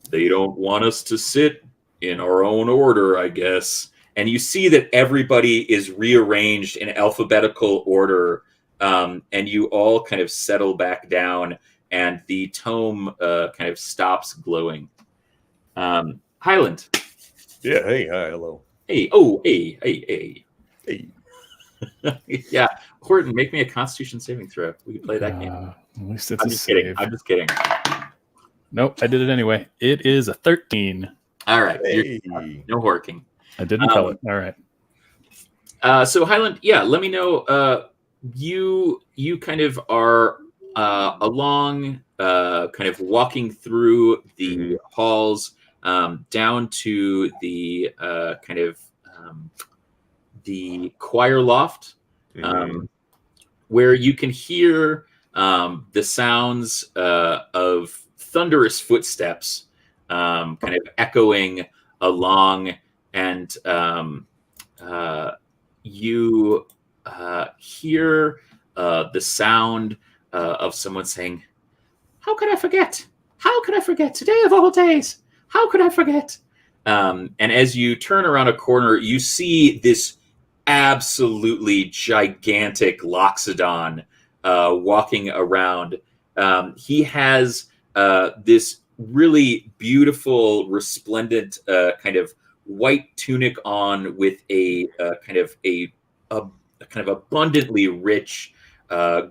they don't want us to sit in our own order, I guess." And you see that everybody is rearranged in alphabetical order, and you all kind of settle back down, and the tome kind of stops glowing. Highland. Yeah. Hey. Hi. Hello. Hey. Oh. Hey. Hey. Yeah. Horton, make me a Constitution saving throw. We can play that game. At least it's I'm a just kidding. save. I'm just kidding. Nope, I did it anyway. It is a 13. All right. Hey. No horking. I didn't tell it. All right. So Highland, yeah, let me know. You kind of are along, kind of walking through the halls down to the kind of the choir loft, where you can hear the sounds of thunderous footsteps, kind of echoing along, and you hear the sound of someone saying, "How could I forget? How could I forget? Today of all days, how could I forget?" And as you turn around a corner, you see this absolutely gigantic Loxodon walking around. He has this really beautiful, resplendent kind of white tunic on with a kind of abundantly rich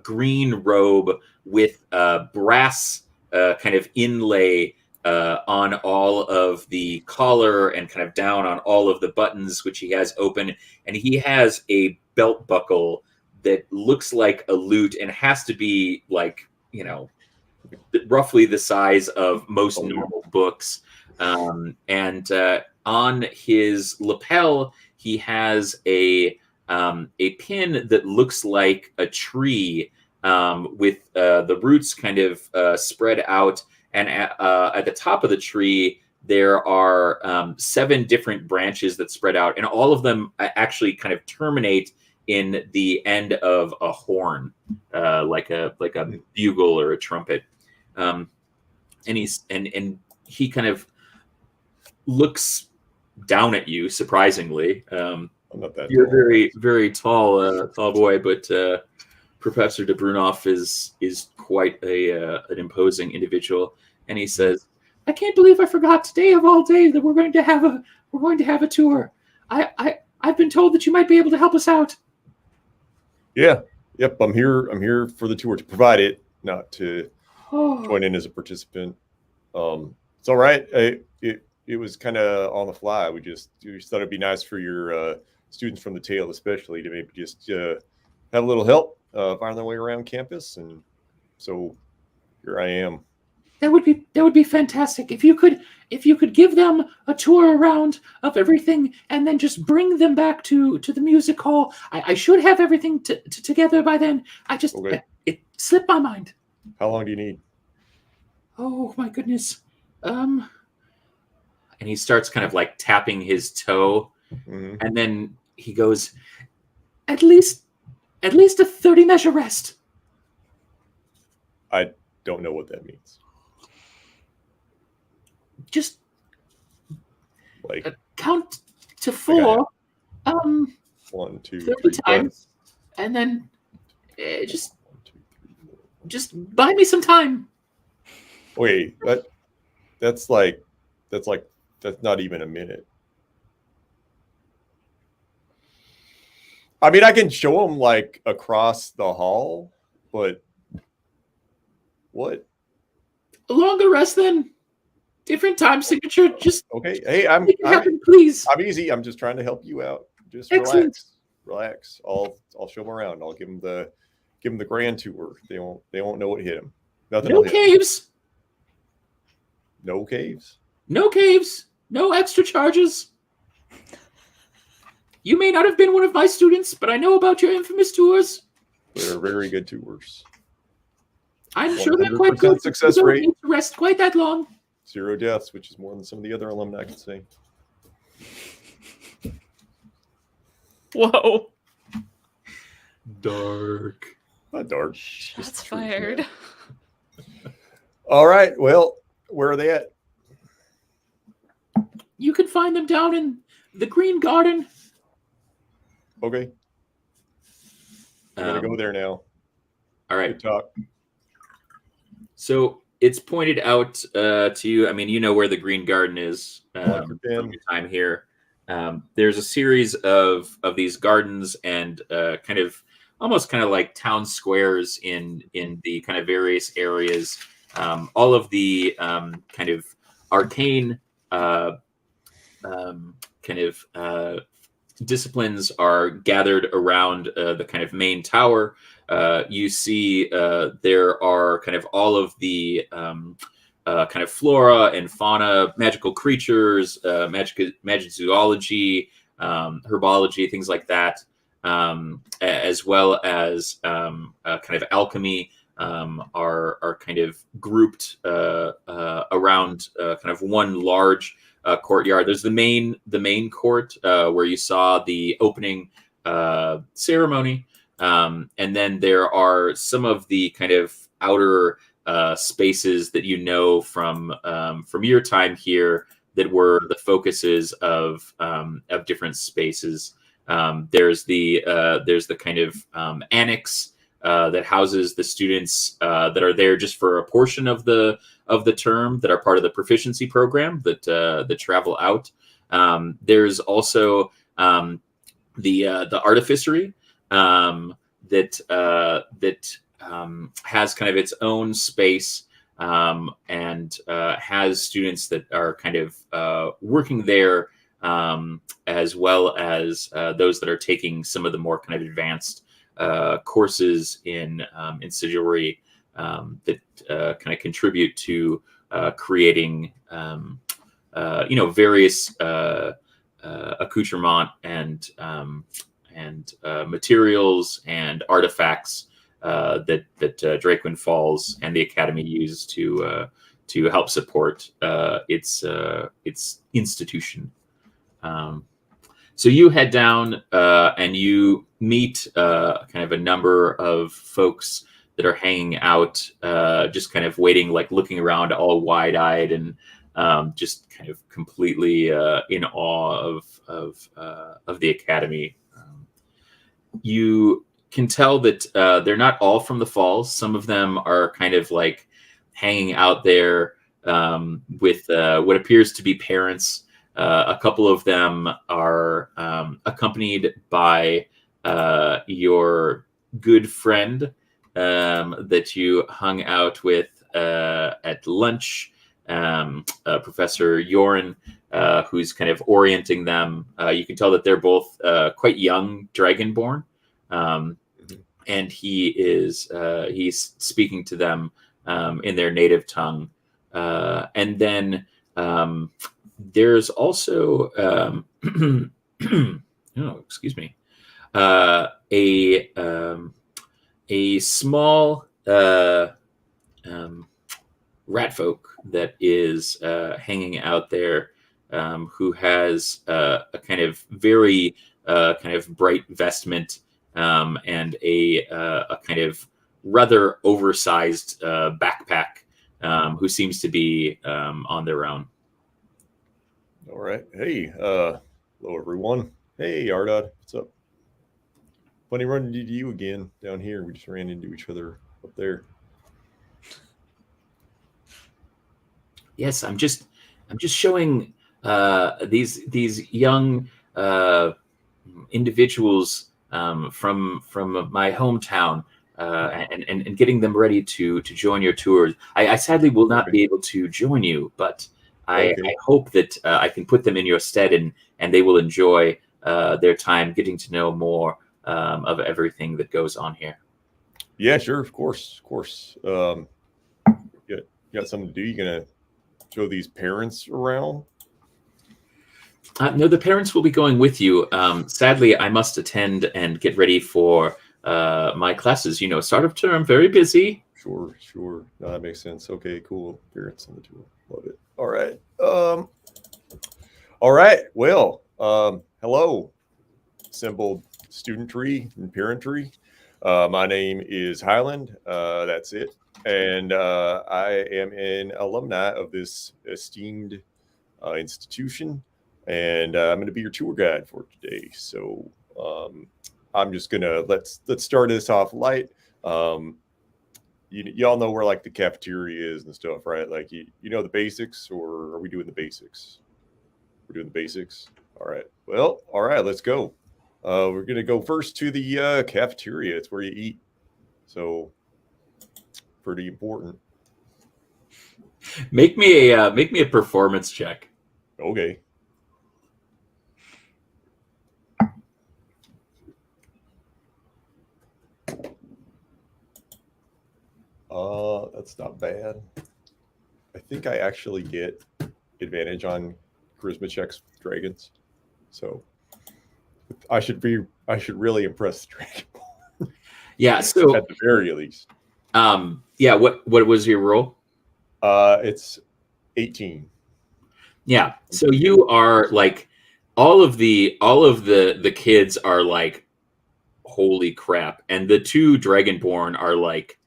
green robe with brass kind of inlay on all of the collar and kind of down on all of the buttons, which he has open. And he has a belt buckle that looks like a lute and has to be like, roughly the size of most normal books. And on his lapel, he has a pin that looks like a tree with the roots kind of spread out. And at the top of the tree, there are 7 different branches that spread out, and all of them actually kind of terminate in the end of a horn, like a bugle or a trumpet. And he kind of looks down at you, surprisingly. I'm not that You're tall. very, very tall boy, but Professor de Brunoff is quite an imposing individual, and he says, "I can't believe I forgot today of all days that we're going to have a tour. I've been told that you might be able to help us out." Yeah. Yep. I'm here for the tour, to provide it, not to join in as a participant. It's all right. It was kind of on the fly. We just thought it'd be nice for your students from the tail, especially, to maybe just have a little help find their way around campus, and so here I am. That would be fantastic if you could give them a tour around of everything and then just bring them back to the music hall. I should have everything together by then. Okay. It slipped my mind. How long do you need? Oh my goodness. And he starts kind of like tapping his toe, and then he goes, at least a 30 measure rest. I don't know what that means. Just Like count to 4. 1, 2, 30 3 times, and then just buy me some time. Wait, that's not even a minute. I mean, I can show them like across the hall, but What? A longer rest then. Different time signature. Just Okay. Hey, I'm make it happen, please. I'm easy. I'm just trying to help you out. Just Excellent. relax. I'll show them around. I'll give them the grand tour. They won't know what hit them. Nothing. No will hit 'em. caves. No caves. No caves. No extra charges. You may not have been one of my students, but I know about your infamous tours. They're very good tours. I'm sure they're quite 100% good. success You don't rate. need to rest quite that long. 0 deaths, which is more than some of the other alumni can say. Whoa. Dark. Not dark. Shots fired. All right. Well, where are they at? You can find them down in the Green Garden. Okay. I'm gonna go there now. All right. Good talk. So it's pointed out to you. I mean, you know where the Green Garden is from your time here. There's a series of these gardens and almost kind of like town squares in the kind of various areas. All of the kind of arcane disciplines are gathered around the kind of main tower. You see there are kind of all of the kind of flora and fauna, magical creatures, magic zoology, herbology, things like that, as well as kind of alchemy are kind of grouped around kind of one large courtyard. There's the main court where you saw the opening ceremony, and then there are some of the kind of outer spaces that you know from your time here that were the focuses of different spaces. There's the kind of annex that houses the students that are there just for a portion of the term, that are part of the proficiency program that travel out. There's also the artificery that has kind of its own space and has students that are kind of working there, as well as those that are taking some of the more kind of advanced courses in sigilry that kind of contribute to creating various accoutrement and materials and artifacts that Drakewind Falls and the Academy use to help support its institution. So you head down and you meet kind of a number of folks that are hanging out, just kind of waiting, like looking around all wide-eyed and just kind of completely in awe of the Academy. You can tell that they're not all from the Falls. Some of them are kind of like hanging out there with what appears to be parents. A couple of them are accompanied by your good friend that you hung out with at lunch, Professor Yoren, who's kind of orienting them. You can tell that they're both quite young Dragonborn, and he's speaking to them in their native tongue. And then there's also excuse me, a small rat folk that is hanging out there, who has a kind of very kind of bright vestment and a kind of rather oversized backpack, who seems to be on their own. All right. Hey, hello everyone. Hey, Ardod, what's up? Funny running into you again down here. We just ran into each other up there. Yes, I'm just showing these young individuals from my hometown and getting them ready to join your tours. I sadly will not be able to join you, but I hope that I can put them in your stead, and they will enjoy their time getting to know more of everything that goes on here. Yeah, sure, of course. You got something to do? You gonna show these parents around? No, the parents will be going with you. Sadly, I must attend and get ready for my classes. Start of term, very busy. Sure. No, that makes sense. Okay, cool. Parents on the tour. Love it. All right. Well, hello, assembled studentry and parentry. My name is Highland. That's it. And I am an alumni of this esteemed institution. And I'm going to be your tour guide for today. So I'm just going to let's start this off light. Y'all know where like the cafeteria is and stuff, right? Like you know the basics, or are we doing the basics? We're doing the basics. All right. Well, all right. Let's go. We're gonna go first to the cafeteria. It's where you eat. So pretty important. Make me a performance check. Okay. That's not bad. I think I actually get advantage on charisma checks with dragons. So I should really impress the dragon. Yeah, so at the very least. Yeah, what was your roll? It's 18. Yeah. So you are like all of the kids are like, holy crap. And the two Dragonborn are like,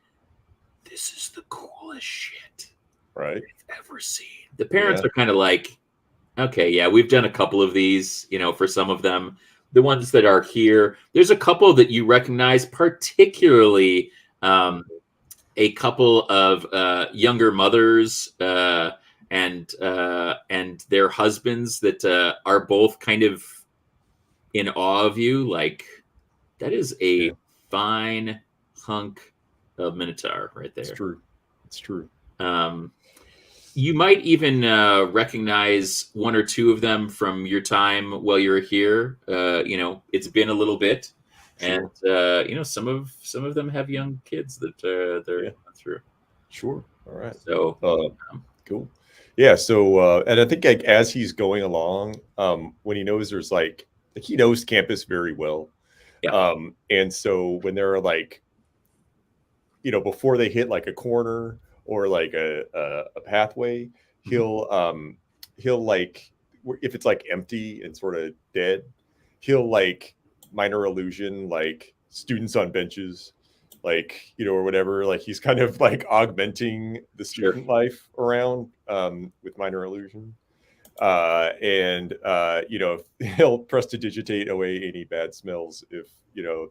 this is the coolest shit right I've ever seen. The parents are kind of like, okay, yeah, we've done a couple of these, for some of them. The ones that are here, there's a couple that you recognize, particularly a couple of younger mothers and their husbands that are both kind of in awe of you. Like, that is a fine hunk of Minotaur right there. It's true. You might even recognize one or two of them from your time while you're here. It's been a little bit, and some of them have young kids that they're going through. Sure. All right. So cool. Yeah. So and I think like as he's going along, when he knows there's like he knows campus very well. Yeah. And so when they're like, before they hit like a corner or like a pathway, he'll like, if it's like empty and sort of dead, he'll like minor illusion like students on benches, like, or whatever. Like he's kind of like augmenting the student life around with minor illusion. And he'll prestidigitate away any bad smells if,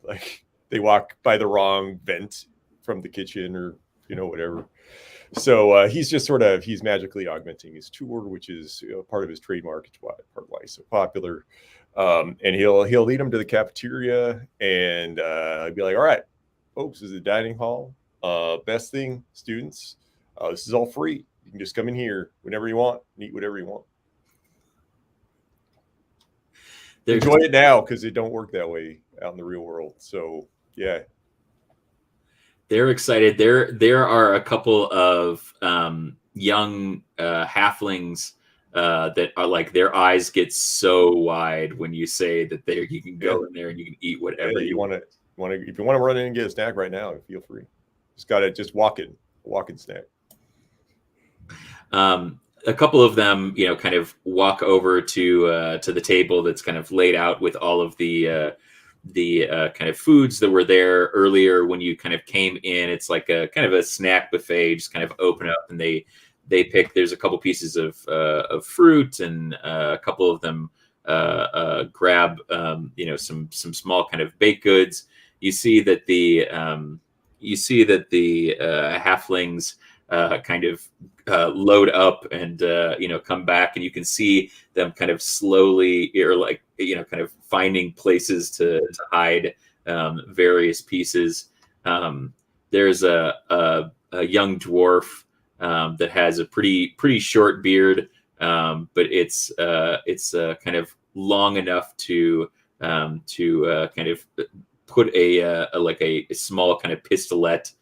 like they walk by the wrong vent from the kitchen or, whatever. So he's just he's magically augmenting his tour, which is part of his trademark. It's part why he's so popular. And he'll lead them to the cafeteria and be like, all right, folks, this is the dining hall. Best thing, students, this is all free. You can just come in here whenever you want and eat whatever you want. Enjoy it now because it don't work that way out in the real world. So yeah. They're excited. There are a couple of young halflings that are like, their eyes get so wide when you say that you can go in there and you can eat whatever you want to. If you want to run in and get a snack right now, feel free. Just walk in snack. A couple of them, kind of walk over to the table that's kind of laid out with all of the kind of foods that were there earlier when you kind of came in. It's like a kind of a snack buffet. Just kind of open up and they pick. There's a couple pieces of fruit and a couple of them grab some small kind of baked goods. You see that the halflings kind of load up and come back, and you can see them kind of slowly, or like kind of finding places to hide various pieces. there's a young dwarf that has a pretty short beard, but it's kind of long enough to kind of put a small kind of pistolet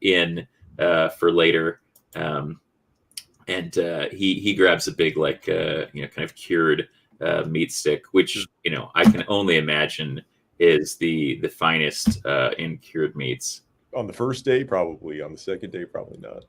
in for later. And he grabs a big kind of cured meat stick, which I can only imagine is the finest in cured meats. On the first day, probably. On the second day, probably not.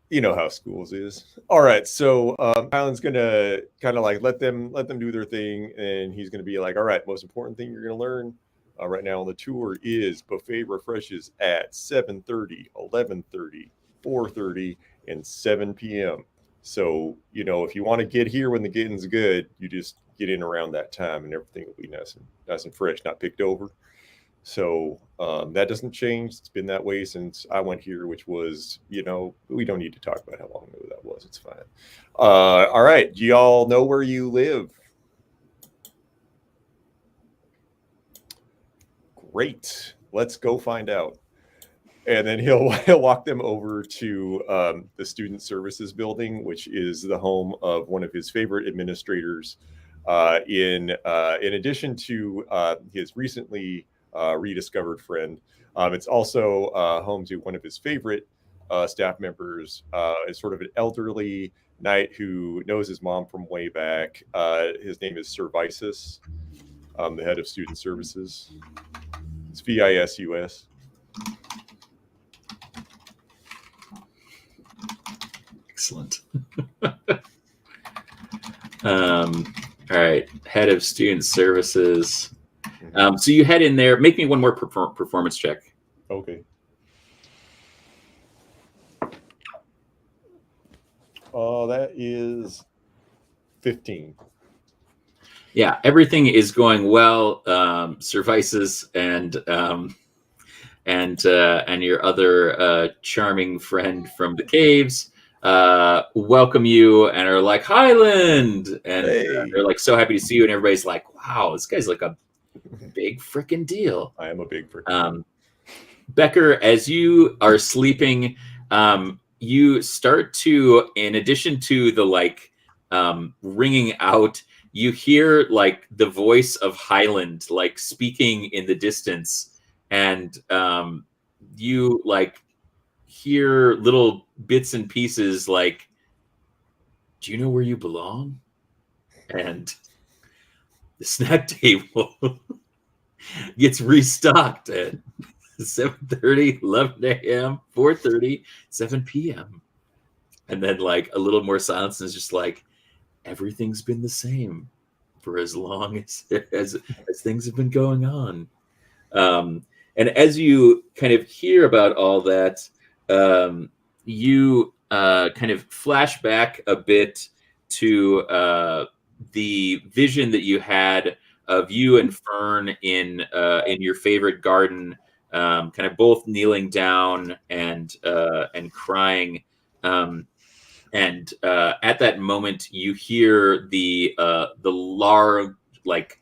You know how schools is. All right, so Alan's gonna kind of like let them do their thing, and he's gonna be like, all right, most important thing you're gonna learn right now on the tour is buffet refreshes at 7:30, 11:30, 4:30, and 7 p.m. So, if you want to get here when the getting's good, you just get in around that time and everything will be nice and fresh, not picked over. So that doesn't change. It's been that way since I went here, which was, we don't need to talk about how long ago that was. It's fine. All right. Do y'all know where you live? Great. Let's go find out. And then he'll walk them over to the Student Services Building, which is the home of one of his favorite administrators. In addition to his recently rediscovered friend, it's also home to one of his favorite staff members, is sort of an elderly knight who knows his mom from way back. His name is Sir Visus, the head of Student Services. It's VISUS. Excellent. All right, head of student services. So you head in there. Make me one more performance check. Okay. Oh, that is 15. Yeah, everything is going well. Services and your other charming friend from the caves welcome you and are like, Highland, and they're like so happy to see you, and everybody's like, wow, this guy's like a big freaking deal. I am a big freaking deal. Becker, as you are sleeping, you start to, in addition to the ringing out, you hear like the voice of Highland like speaking in the distance, and you like hear little bits and pieces like, do you know where you belong? And the snack table gets restocked at 7:30, 11 a.m., 4:30, 7 p.m. And then like a little more silence, and it's just like, everything's been the same for as long as things have been going on. And as you kind of hear about all that, you kind of flash back a bit to the vision that you had of you and Fern in your favorite garden, kind of both kneeling down and crying. And at that moment, you hear the large, like,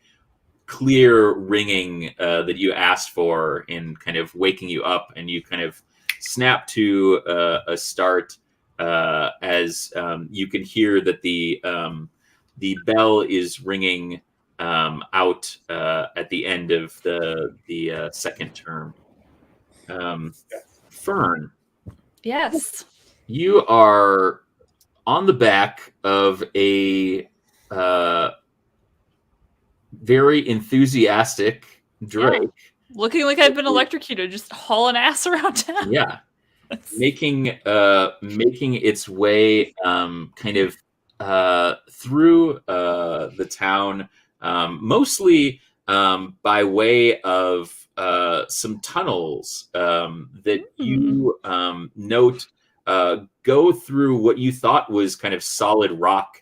clear ringing that you asked for in kind of waking you up, and you kind of snap to a start as you can hear that the bell is ringing out at the end of the second term. Fern. Yes. You are on the back of a very enthusiastic Drake. Yeah. Looking like I've been electrocuted, just hauling ass around town. Yeah. Making its way kind of through the town, mostly by way of some tunnels that you note go through what you thought was kind of solid rock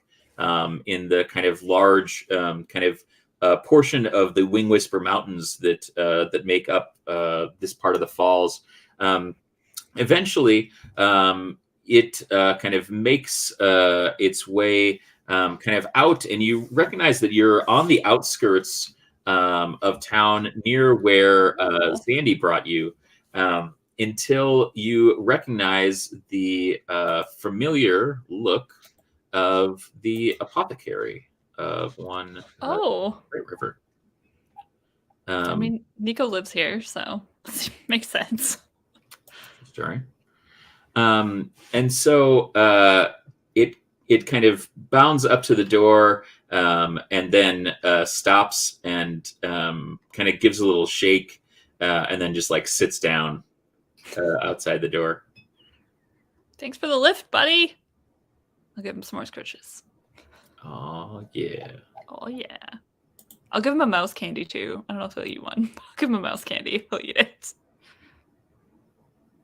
in the kind of large kind of portion of the Wing Whisper Mountains that make up this part of the falls. Eventually, it kind of makes its way kind of out, and you recognize that you're on the outskirts of town near where Sandy brought you, until you recognize the familiar look of the apothecary of one Great River. I mean, Nico lives here, so makes sense. Sorry. And so it kind of bounds up to the door, and then stops and kind of gives a little shake, and then just like sits down outside the door. Thanks for the lift, buddy. I'll give him some more scritches. Oh yeah. Oh yeah. I'll give him a mouse candy too. I don't know if he'll eat one. I'll give him a mouse candy. He'll eat it.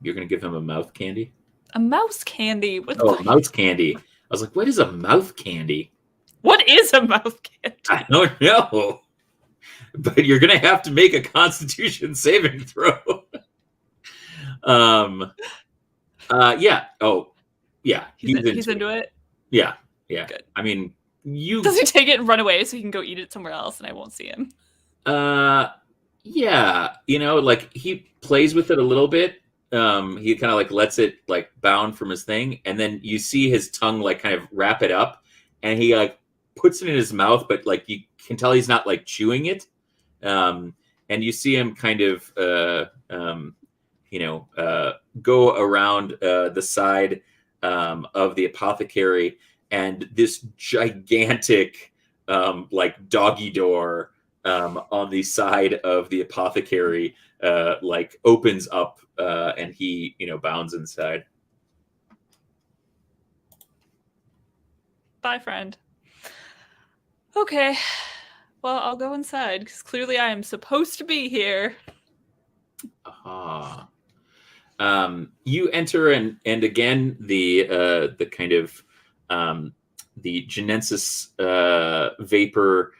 You're gonna give him a mouth candy? A mouse candy? What a mouse candy. I was like, what is a mouth candy? What is a mouth candy? I don't know. But you're gonna have to make a Constitution saving throw. Yeah. Oh, yeah. He's into it. Yeah. Yeah. Good. I mean, does he take it and run away so he can go eat it somewhere else and I won't see him? Yeah. Like he plays with it a little bit. He kind of like lets it like bound from his thing, and then you see his tongue like kind of wrap it up, and he like puts it in his mouth, but like you can tell he's not like chewing it. And you see him kind of go around the side of the apothecary, and this gigantic like doggy door on the side of the apothecary like opens up, and he bounds inside. Bye, friend. Okay, well, I'll go inside because clearly I am supposed to be here. You enter, and again the kind of the Genensis vapor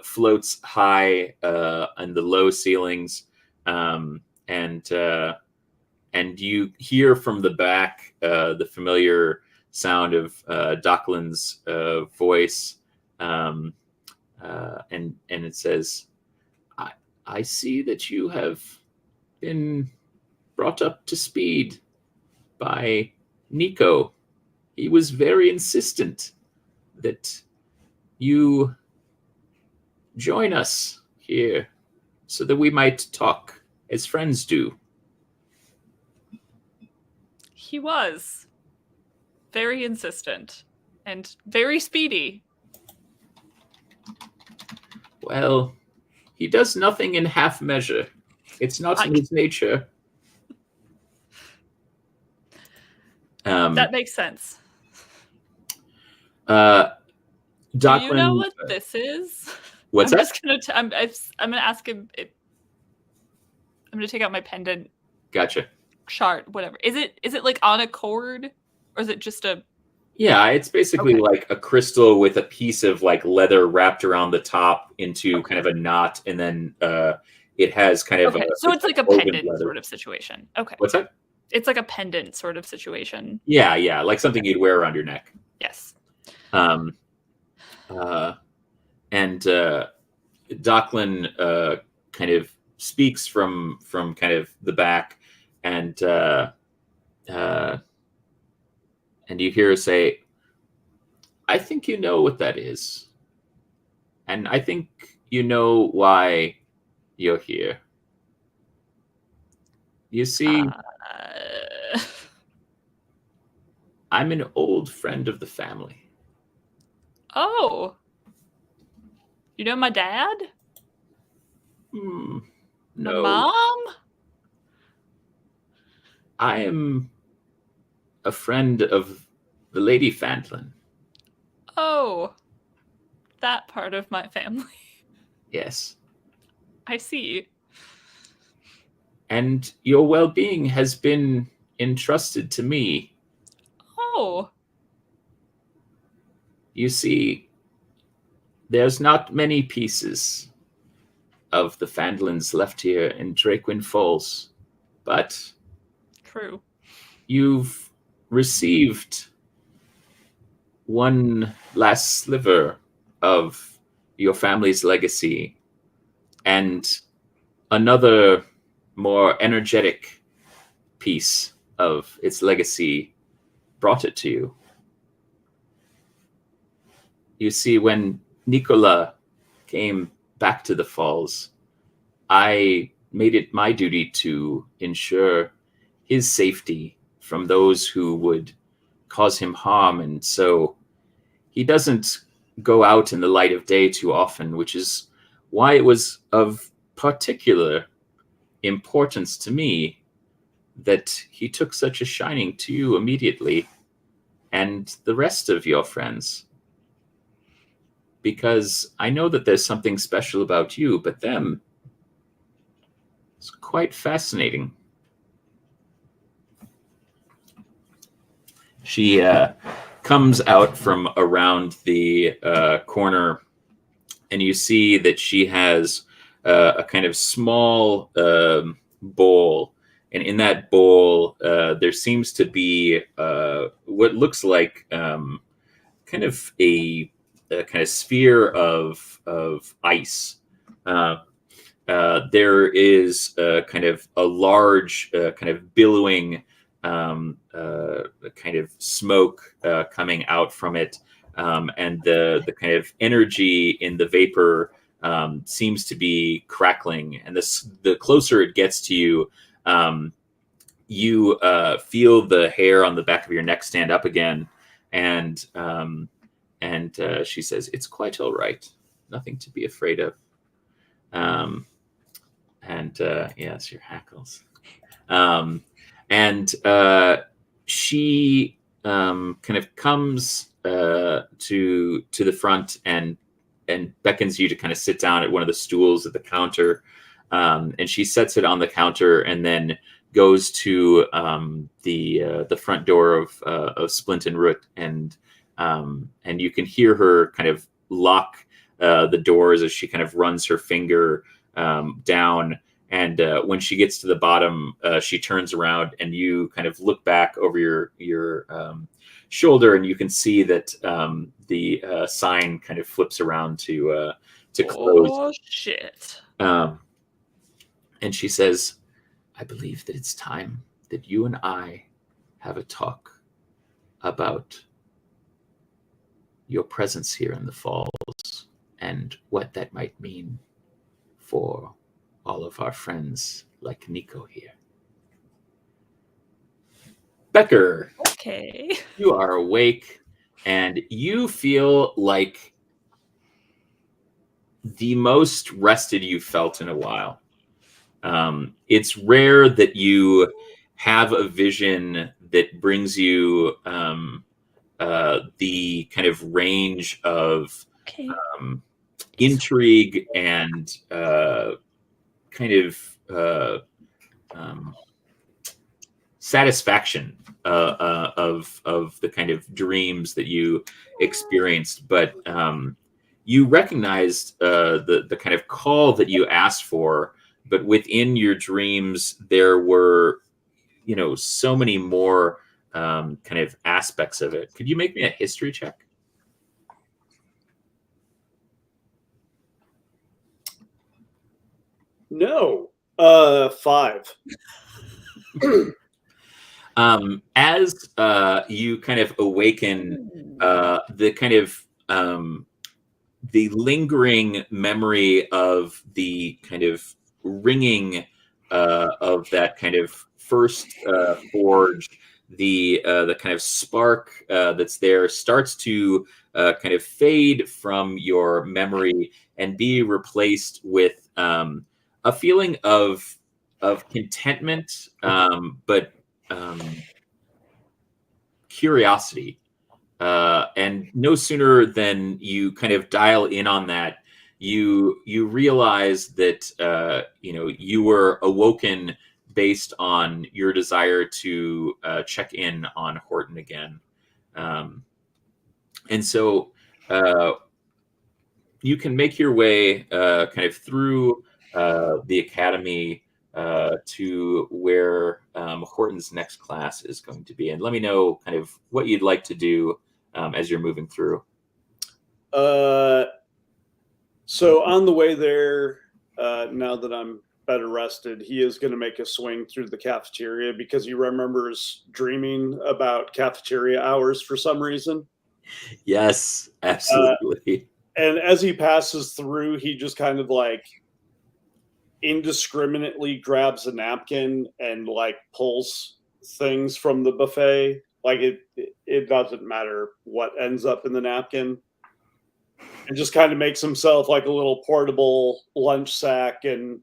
floats high on the low ceilings, and you hear from the back the familiar sound of Dockland's voice, and it says, I see that you have been brought up to speed by Nico. He was very insistent that you join us here so that we might talk as friends do. He was very insistent and very speedy. Well, he does nothing in half measure. It's not in his nature. That makes sense. Dockland, do you know what this is? What's I'm that? Just gonna I'm gonna ask him. I'm gonna take out my pendant. Gotcha. Shard, whatever. Is it like on a cord, or is it just a? Yeah, it's basically like a crystal with a piece of like leather wrapped around the top into kind of a knot, and then it has kind of so it's like a pendant sort of situation. Okay. What's that? It's like a pendant sort of situation. Yeah, like something you'd wear around your neck. Yes. And Dockland kind of speaks from kind of the back, and you hear her say, I think you know what that is. And I think you know why you're here. You see, I'm an old friend of the family. Oh. You know my dad? No. My mom? I am a friend of the Lady Fantlin. Oh. That part of my family. Yes. I see. And your well-being has been entrusted to me. Oh. You see, there's not many pieces of the Fantlins left here in Drakewind Falls, but true. You've received one last sliver of your family's legacy, and another more energetic piece of its legacy brought it to you. You see, when Nicola came back to the falls, I made it my duty to ensure his safety from those who would cause him harm, and so he doesn't go out in the light of day too often, which is why it was of particular importance to me that he took such a shining to you immediately and the rest of your friends. Because I know that there's something special about you, but them, it's quite fascinating. She comes out from around the corner, and you see that she has a kind of small bowl. And in that bowl, there seems to be what looks like kind of a kind of sphere of ice. There is kind of a large kind of billowing kind of smoke coming out from it, and the kind of energy in the vapor seems to be crackling. And the closer it gets to you, you feel the hair on the back of your neck stand up again, and she says, "It's quite all right. Nothing to be afraid of." Yes, your hackles. She kind of comes to the front and beckons you to kind of sit down at one of the stools at the counter, and she sets it on the counter and then goes to the front door of Splint and Root, and you can hear her kind of lock the doors as she kind of runs her finger down. And when she gets to the bottom, she turns around, and you kind of look back over your shoulder, and you can see that the sign kind of flips around to close. Oh shit! And she says, "I believe that it's time that you and I have a talk about your presence here in the falls and what that might mean for all of our friends like Nico here." Becker, Okay. you are awake, and you feel like the most rested you've felt in a while. It's rare that you have a vision that brings you the kind of range of Okay. intrigue and kind of satisfaction of the kind of dreams that you experienced, but you recognized the kind of call that you asked for, but within your dreams there were, so many more kind of aspects of it. Could you make me a history check? No. 5. As you kind of awaken, the kind of the lingering memory of the kind of ringing of that kind of first forge, the kind of spark that's there starts to kind of fade from your memory and be replaced with a feeling of contentment, but curiosity. And no sooner than you kind of dial in on that, you realize that you were awoken based on your desire to check in on Horton again, and so you can make your way kind of through the academy to where Horton's next class is going to be. And let me know kind of what you'd like to do as you're moving through. So on the way there, now that I'm better rested, he is going to make a swing through the cafeteria because he remembers dreaming about cafeteria hours for some reason. Yes, absolutely. And as he passes through, he just kind of like indiscriminately grabs a napkin and like pulls things from the buffet. Like it doesn't matter what ends up in the napkin. And just kind of makes himself like a little portable lunch sack and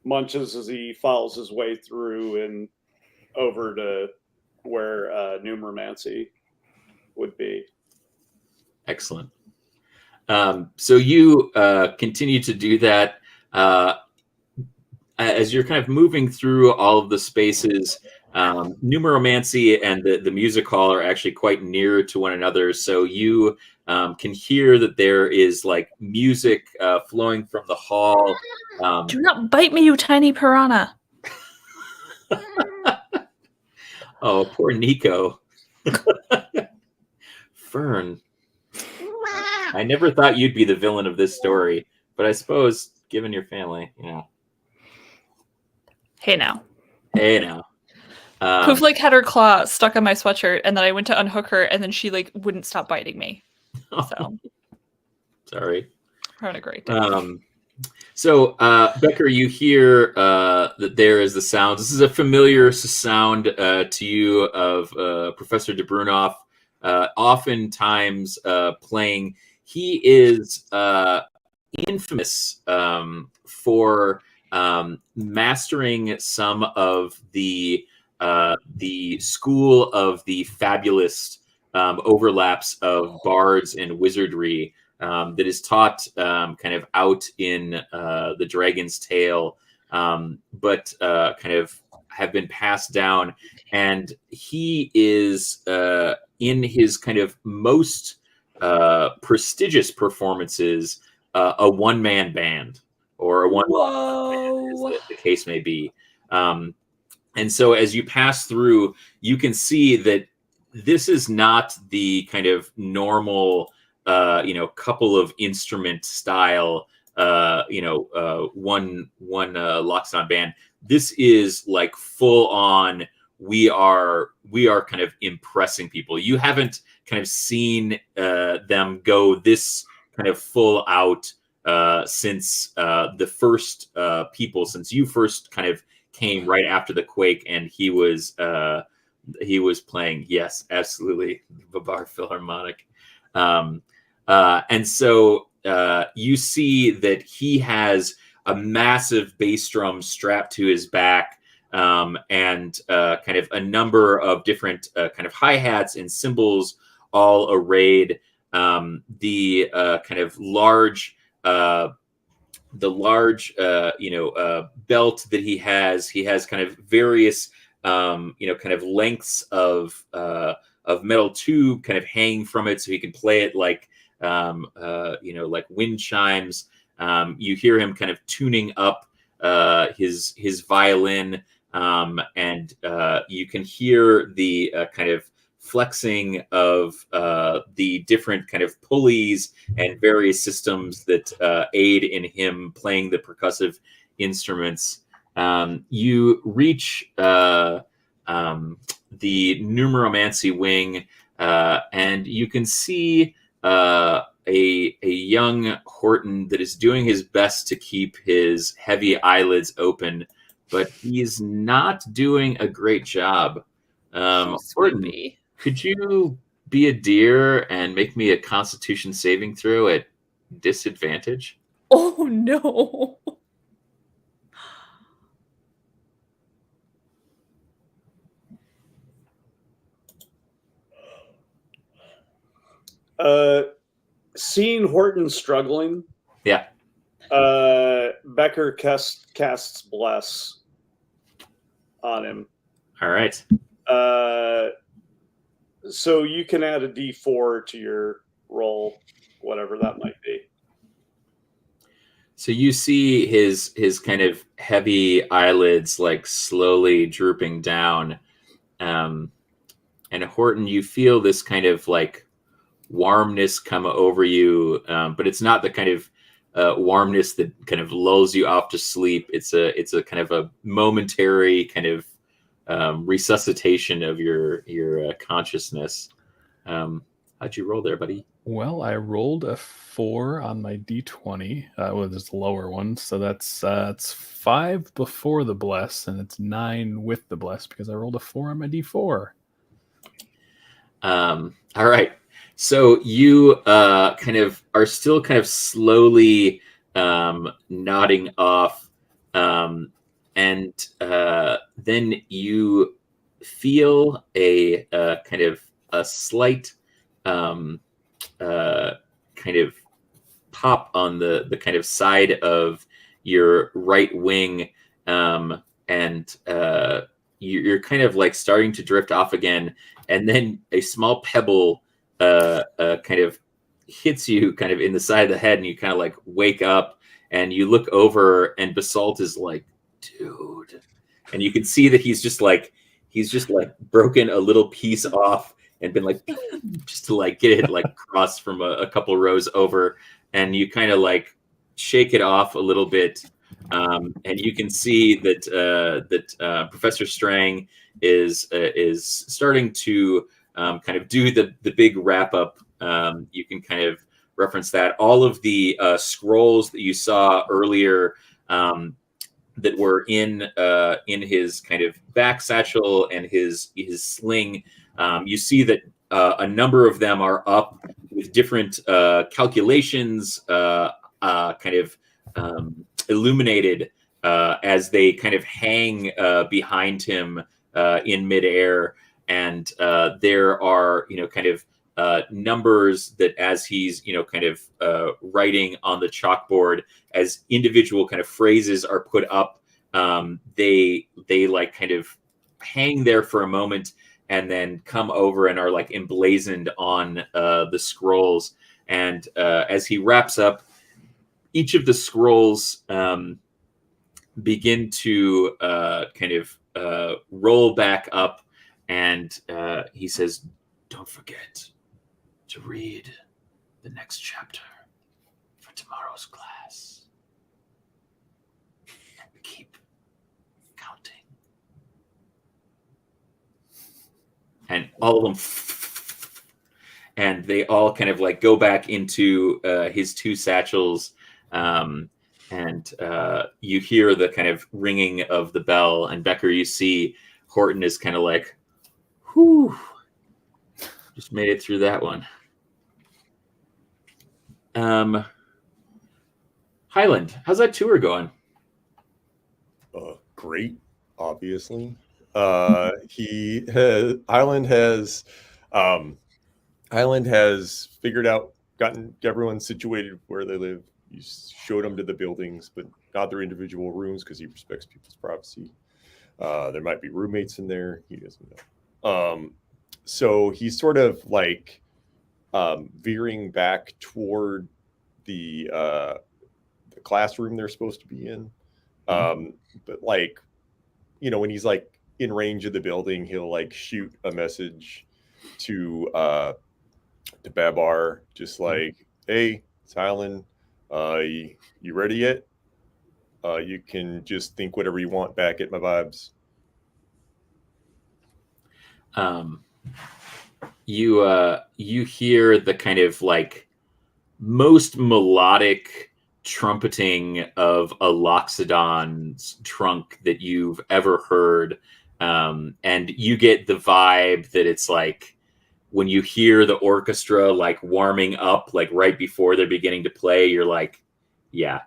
munches as he follows his way through and over to where numeromancy would be. Excellent. So you continue to do that as you're kind of moving through all of the spaces. Numeromancy and the music hall are actually quite near to one another, so you can hear that there is like music flowing from the hall. Do not bite me, you tiny piranha. Oh, poor Nico. Fern. I never thought you'd be the villain of this story, but I suppose, given your family, yeah. Hey now. Hey now. Poof like had her claw stuck on my sweatshirt, and then I went to unhook her, and then she like wouldn't stop biting me. So sorry. We're having a great day. So Becker, you hear that there is the sound. This is a familiar sound to you of Professor de Brunoff, oftentimes playing. He is infamous for mastering some of the school of the fabulous overlaps of bards and wizardry that is taught kind of out in the Dragon's Tail, but kind of have been passed down. And he is in his kind of most prestigious performances, a one-man band or a one-woman, as the case may be. And so as you pass through, you can see that this is not the kind of normal, couple of instrument style, one Loxodon band. This is like full on. We are kind of impressing people. You haven't kind of seen them go this kind of full out since the first people, since you first kind of came right after the quake, and he was playing. Yes, absolutely, the Bar Philharmonic. And so you see that he has a massive bass drum strapped to his back, and kind of a number of different kind of hi-hats and cymbals all arrayed. The kind of large belt that he has kind of various kind of lengths of metal tube kind of hanging from it, so he can play it like like wind chimes. You hear him kind of tuning up his violin, and you can hear the kind of flexing of the different kind of pulleys and various systems that aid in him playing the percussive instruments. You reach the numeromancy wing, and you can see a young Horton that is doing his best to keep his heavy eyelids open, but he's not doing a great job. Horton, could you be a deer and make me a Constitution saving throw at disadvantage? Oh no. Seeing Horton struggling, yeah, Becker casts Bless on him. All right. So you can add a D4 to your roll, whatever that might be. So you see his kind of heavy eyelids like slowly drooping down, and Horton, you feel this kind of like warmness come over you, but it's not the kind of warmness that kind of lulls you off to sleep. It's a kind of a momentary kind of resuscitation of your consciousness. How'd you roll there, buddy? Well, I rolled a 4 on my d20. Well, there's a lower one, so that's it's 5 before the bless, and it's 9 with the bless because I rolled a 4 on my d4. All right. So you kind of are still kind of slowly nodding off, and then you feel a kind of a slight kind of pop on the kind of side of your right wing, and you're kind of like starting to drift off again, and then a small pebble kind of hits you kind of in the side of the head, and you kind of like wake up, and you look over, and Basalt is like, dude, and you can see that he's just like broken a little piece off and been like just to like get it like across from a couple rows over, and you kind of like shake it off a little bit, and you can see that Professor Strang is starting to kind of do the big wrap up. You can kind of reference that all of the scrolls that you saw earlier that were in his kind of back satchel and his sling. You see that a number of them are up with different calculations, kind of illuminated as they kind of hang behind him in midair. And there are, kind of numbers that as he's, kind of writing on the chalkboard, as individual kind of phrases are put up, they like kind of hang there for a moment and then come over and are like emblazoned on the scrolls. And as he wraps up, each of the scrolls begin to kind of roll back up, and he says, "Don't forget to read the next chapter for tomorrow's class. And keep counting." And all of them, and they all kind of like go back into his two satchels, and you hear the kind of ringing of the bell. And Becker, you see Horton is kind of like, whew, just made it through that one. Highland, how's that tour going? Great, obviously. Highland has figured out, gotten everyone situated where they live. He showed them to the buildings, but not their individual rooms because he respects people's privacy. There might be roommates in there. He doesn't know. So he's sort of like veering back toward the classroom they're supposed to be in. But like, when he's like in range of the building, he'll like shoot a message to Babar, just like, "Hey, it's Highland. You ready yet? You can just think whatever you want back at my vibes." You hear the kind of like most melodic trumpeting of a Loxodon's trunk that you've ever heard, and you get the vibe that it's like when you hear the orchestra like warming up, like right before they're beginning to play, you're like, yeah.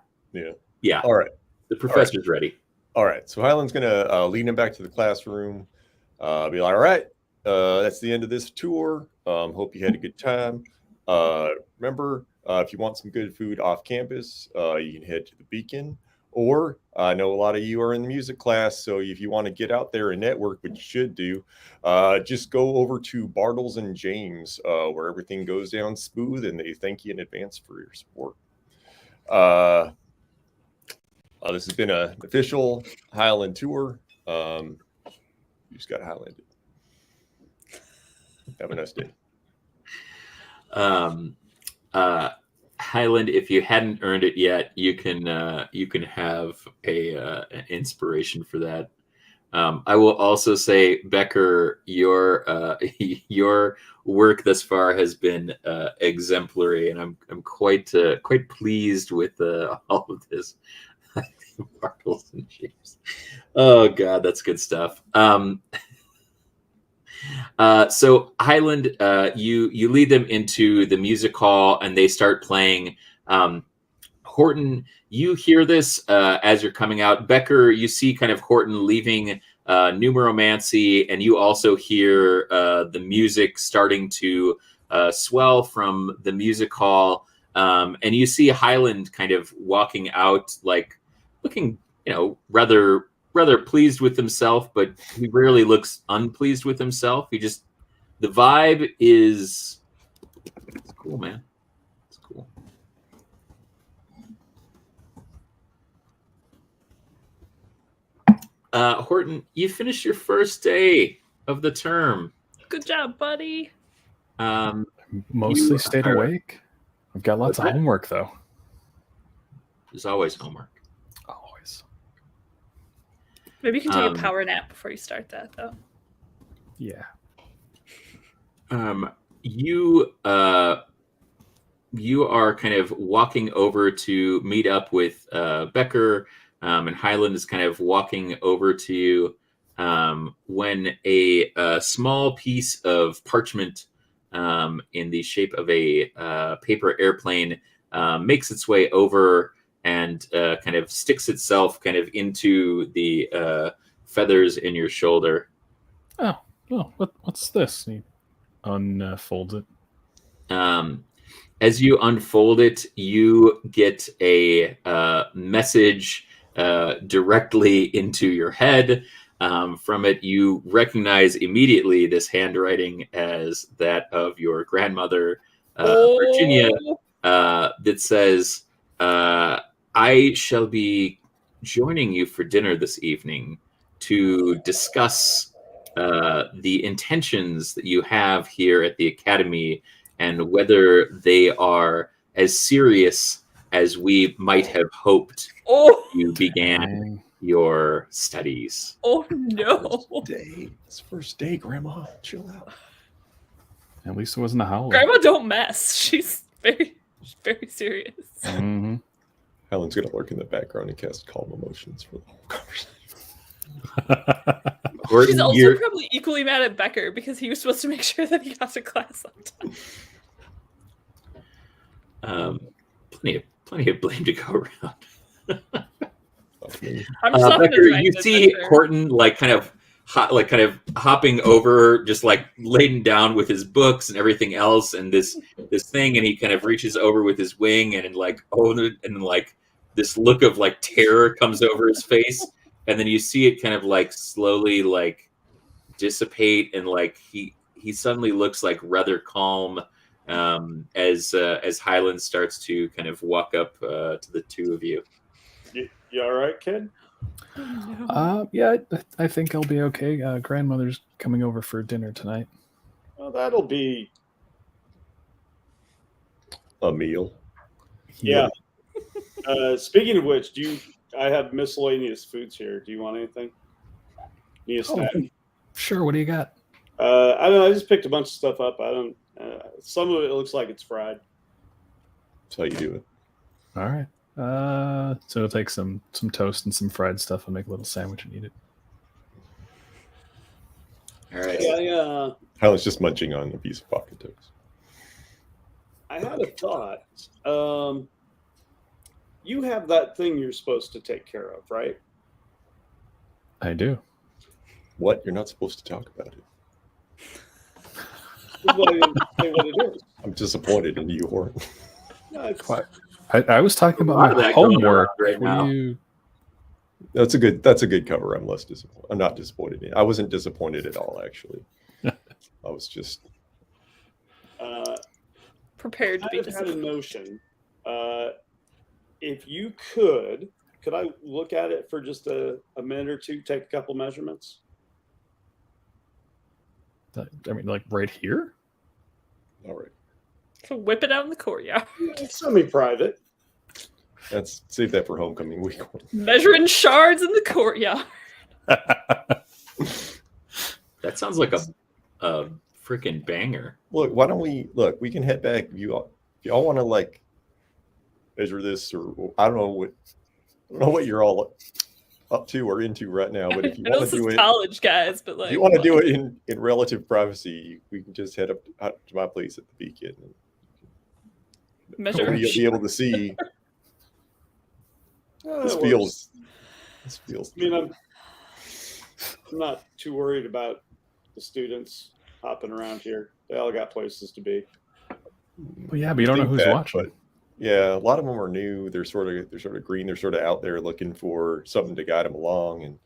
All right, the professor's ready. All right, so Highland's gonna lead him back to the classroom. Be like, "All right, that's the end of this tour. Hope you had a good time. Remember, if you want some good food off campus, you can head to the Beacon. Or I know a lot of you are in the music class, so if you want to get out there and network, which you should do, just go over to Bartles and James, where everything goes down smooth, and they thank you in advance for your support." This has been an official Highland tour. You just got Highlanded. Have a nice day. Highland, if you hadn't earned it yet, you can have an inspiration for that. I will also say, Becker, your your work thus far has been exemplary, and I'm quite pleased with all of this. Marbles and shapes. Oh God, that's good stuff. So Highland, you lead them into the music hall, and they start playing. Horton, you hear this as you're coming out. Becker, you see kind of Horton leaving numeromancy, and you also hear the music starting to swell from the music hall. And you see Highland kind of walking out, like looking, rather pleased with himself, but he rarely looks unpleased with himself. The vibe is, it's cool, man. It's cool. Horton, you finished your first day of the term. Good job, buddy. Mostly stayed awake. I've got lots of homework, though. There's always homework. Always. Maybe you can take a power nap before you start that, though. Yeah. You are kind of walking over to meet up with Becker, and Highland is kind of walking over to you when a small piece of parchment in the shape of a paper airplane makes its way over and kind of sticks itself kind of into the feathers in your shoulder. Oh, what's this? He unfolds it. As you unfold it, you get a message directly into your head. From it, you recognize immediately this handwriting as that of your grandmother, Virginia, that says, I shall be joining you for dinner this evening to discuss the intentions that you have here at the Academy and whether they are as serious as we might have hoped when you began your studies. Oh no! It's first day, Grandma. Chill out. At least it wasn't a howl. Grandma, don't mess. She's very serious. Mm-hmm. Helen's gonna lurk in the background and cast calm emotions for the whole conversation. She's also probably equally mad at Becker because he was supposed to make sure that he got to class on time. Plenty of blame to go around. I'm just Becker, you see Horton kind of hopping over, just like laden down with his books and everything else, and this thing, and he kind of reaches over with his wing, and this look of like terror comes over his face, and then you see it kind of like slowly like dissipate, and like he suddenly looks like rather calm as Highland starts to kind of walk up to the two of you. You all right, kid? Yeah, I think I'll be okay. Grandmother's coming over for dinner tonight. Well, that'll be a meal. Yeah. Speaking of which, I have miscellaneous foods here. Do you want anything? Need a snack? Sure. What do you got? I don't know. I just picked a bunch of stuff up. I don't. Some of it looks like it's fried. That's how you do it. All right. So it'll take some toast and some fried stuff. I'll make a little sandwich and eat it. All right. Yeah. Helen's just munching on a piece of pocket toast. I had a thought. You have that thing you're supposed to take care of, right? I do. What? You're not supposed to talk about it. What it is. I'm disappointed in you, Horton. No, it's I was talking about my homework right now. That's a good cover. I'm less disappointed. I'm not disappointed. I wasn't disappointed at all, actually. I was just prepared to be disappointed. I had a disappointed. notion. If you could I look at it for just a minute or two, take a couple measurements? I mean, like right here? all right. So whip it out in the courtyard. Semi-private. Let's save that for homecoming week. Measuring shards in the courtyard. That sounds like a freaking banger. Look, why don't we we can head back. If y'all want to like measure this, or I don't know what you're all up to or into right now, but if you I know want to this do is it, college, guys, but like if you want to do it in relative privacy, we can just head up to my place at the Beacon. measure. You'll be able to see. This It feels. works. I mean, I'm not too worried about the students hopping around here. They all got places to be. Well, yeah, but you don't know think who's that, watching. but yeah, a lot of them are new. They're sort of green. They're sort of out there looking for something to guide them along, and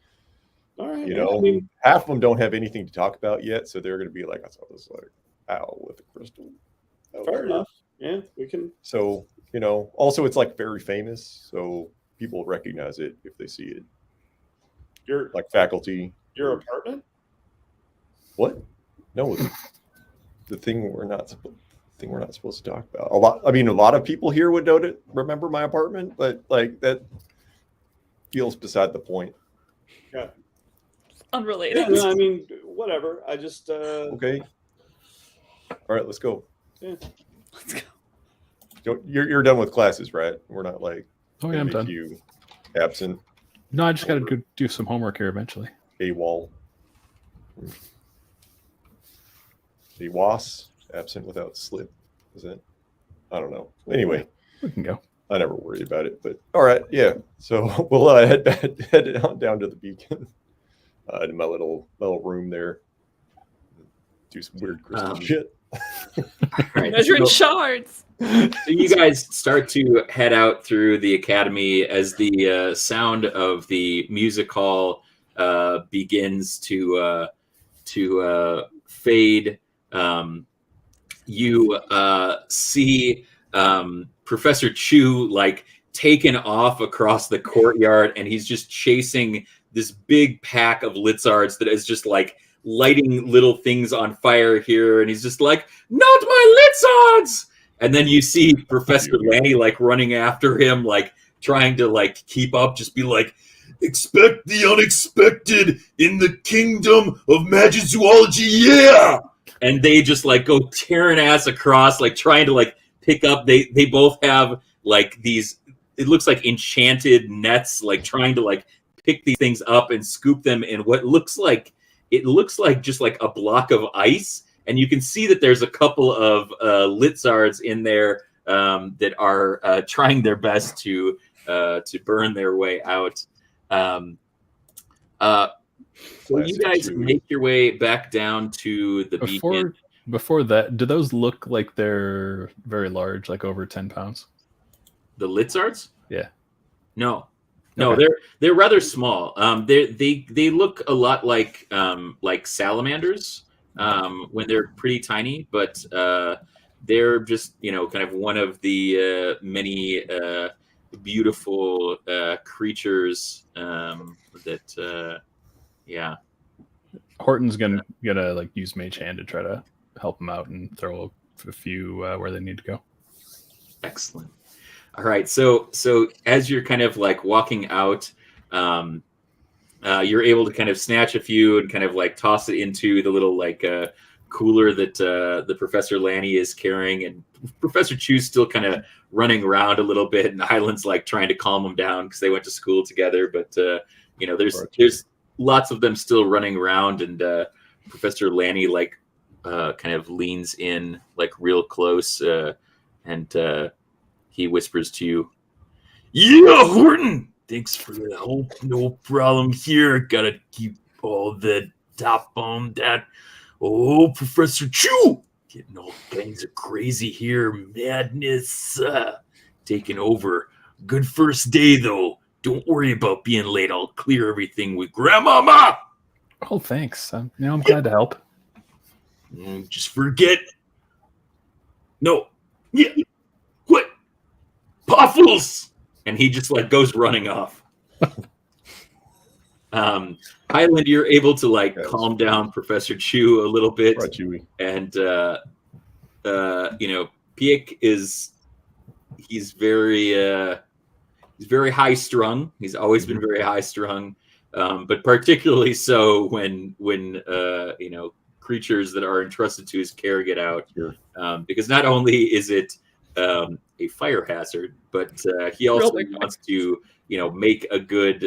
All right. you yeah, know, I mean, half of them don't have anything to talk about yet, so they're going to be like, "I saw this like owl with a crystal." fair enough. Yeah, we can. So you know, also it's like very famous, so people recognize it if they see it. Your Like faculty. apartment? What? No, the thing we're not supposed to talk about. A lot of people here would remember my apartment, but like that feels beside the point. Yeah. Unrelated. Yeah, no, I mean, whatever. I just Okay. All right, let's go. Yeah. Let's go. You're done with classes, right? We're not like Oh yeah, I'm gonna make done. you absent, No, I just got to go do some homework here eventually. AWOL. AWOS, absent without slip. Is it? I don't know. Anyway, We can go. I never worry about it, but all right, yeah. So we'll head on down to the Beacon, in my little room there. Do some weird crystal shit. All right, Measuring so- shards. So you guys start to head out through the academy as the sound of the music hall begins to fade. You see Professor Chu like taken off across the courtyard, and he's just chasing this big pack of Litzards that is just like lighting little things on fire here, and he's just like, "Not my Litzards!" And then you see Professor Lanny like running after him, like trying to like keep up, just be like, "Expect the unexpected in the kingdom of magic zoology, yeah!" And they just like go tearing ass across, like trying to like pick up. They both have like these, it looks like enchanted nets, like trying to like pick these things up and scoop them in what looks like just like a block of ice. And you can see that there's a couple of Litzards in there that are trying their best to burn their way out. So you guys make your way back down to the beacon. Before that, do those look like they're very large, like over 10 pounds? The Litzards? Yeah. No, Okay. they're rather small. They look a lot like salamanders when they're pretty tiny, but they're just kind of one of the many beautiful creatures that yeah. Horton's gonna like use Mage Hand to try to help him out and throw a few where they need to go. Excellent. All right, so as you're kind of like walking out, you're able to kind of snatch a few and kind of like toss it into the little like cooler that the Professor Lanny is carrying, and Professor Chu's still kind of running around a little bit, and Highland's like trying to calm him down because they went to school together. But there's lots of them still running around, and Professor Lanny like kind of leans in like real close, and he whispers to you, "Yeah, Horton, thanks for the help. No problem here. Gotta keep all the top on that. Oh, Professor Chu, getting all kinds of crazy here. Madness taking over. Good first day, though. Don't worry about being late. I'll clear everything with Grandmama." Oh, thanks. I'm glad to help. Just forget. No. Yeah. What? Puffles! And he just like goes running off. Highland, you're able to like calm down Professor Chu a little bit, Right, Chewie. and Piek is he's very high strung. He's always been very high strung, but particularly so when creatures that are entrusted to his care get out, because not only is it a fire hazard, but he also wants to make a good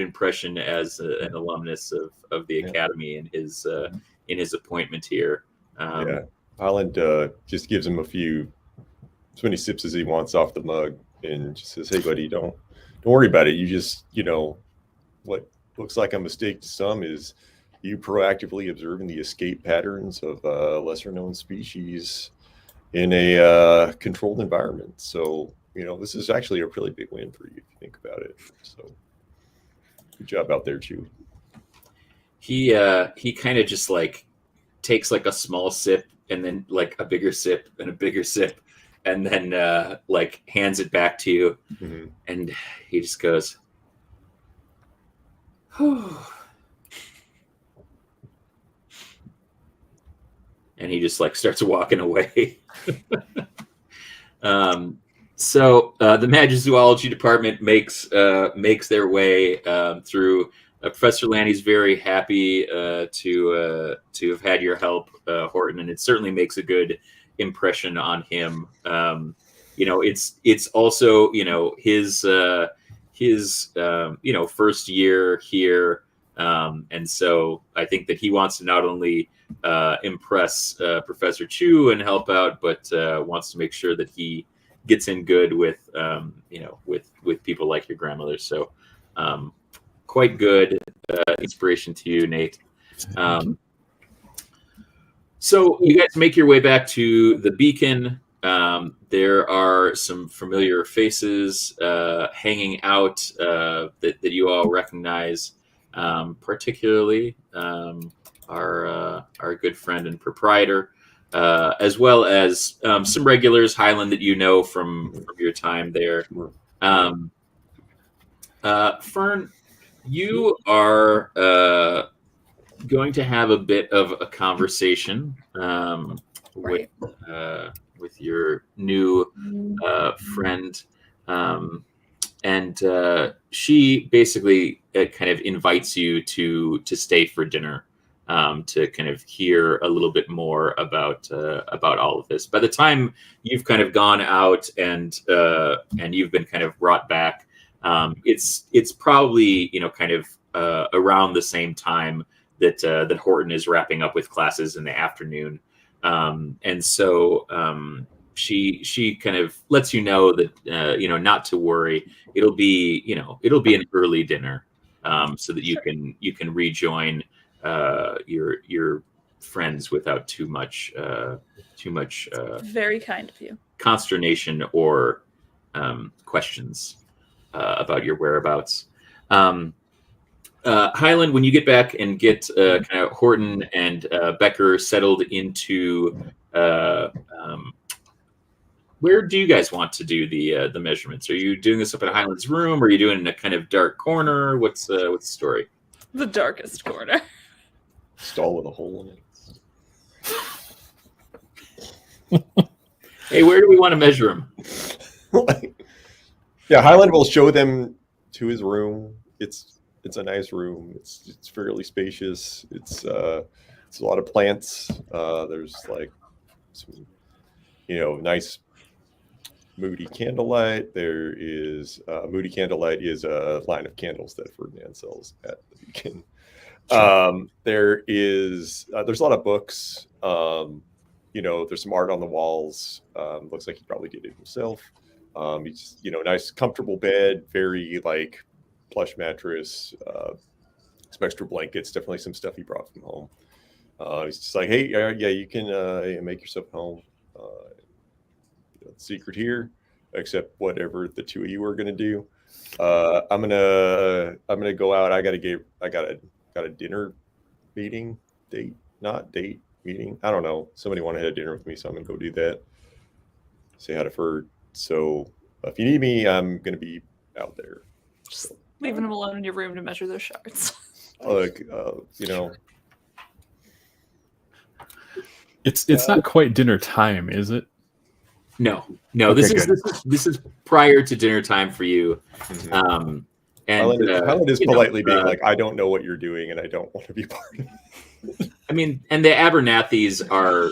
impression as an alumnus of the academy in his appointment here. Highland just gives him as many sips as he wants off the mug, and just says, "Hey, buddy, don't worry about it. You just, what looks like a mistake to some is you proactively observing the escape patterns of lesser-known species in a controlled environment. So, this is actually a really big win for you if you think about it. So, good job out there, Chew." He kind of just takes a small sip and then a bigger sip and a bigger sip, and then hands it back to you, and he just goes, "Whew." And he just starts walking away. So the Magizoology department makes their way through. Professor Lanny's very happy to have had your help, Horton, and it certainly makes a good impression on him. It's also his first year here, and so I think that he wants to not only impress Professor Chu and help out, but wants to make sure that he gets in good with with people like your grandmother. So quite good inspiration to you, Nate. So you guys make your way back to the beacon. There are some familiar faces hanging out that you all recognize, particularly our good friend and proprietor, as well as some regulars, Highland, that you know from your time there. Fern, you are going to have a bit of a conversation with your new friend, and she basically kind of invites you to stay for dinner, to kind of hear a little bit more about all of this. By the time you've kind of gone out and you've been kind of brought back, it's probably kind of around the same time that Horton is wrapping up with classes in the afternoon, and so she kind of lets you know that not to worry. It'll be an early dinner, so that you can rejoin your friends without too much very kind of you, consternation or questions about your whereabouts. Highland, when you get back and get kind of Horton and Becker settled into, where do you guys want to do the measurements? Are you doing this up in Highland's room? Or are you doing it in a kind of dark corner? What's the story? The darkest corner. Stall with a hole in it. Hey, where do we want to measure him? Yeah, Highland will show them to his room. It's a nice room. It's fairly spacious. It's a lot of plants. There's some nice moody candlelight. There is moody candlelight is a line of candles that Ferdinand sells at the beacon. There's a lot of books. There's some art on the walls. Looks like he probably did it himself. He's nice comfortable bed, very plush mattress, some extra blankets, definitely some stuff he brought from home. He's just like, hey, yeah, you can make yourself home. Secret here, except whatever the two of you are gonna do. I'm gonna go out. I got a dinner meeting, meeting. I don't know. Somebody wanted to have dinner with me, so I'm gonna go do that. Say hi to Ferd. So if you need me, I'm gonna be out there. Just leaving him alone in your room to measure those shards. Look, It's not quite dinner time, is it? No. Okay, This is prior to dinner time for you. Mhm. And Highland is you know, politely being like, I don't know what you're doing, and I don't want to be part of it. I mean, and the Abernathys are,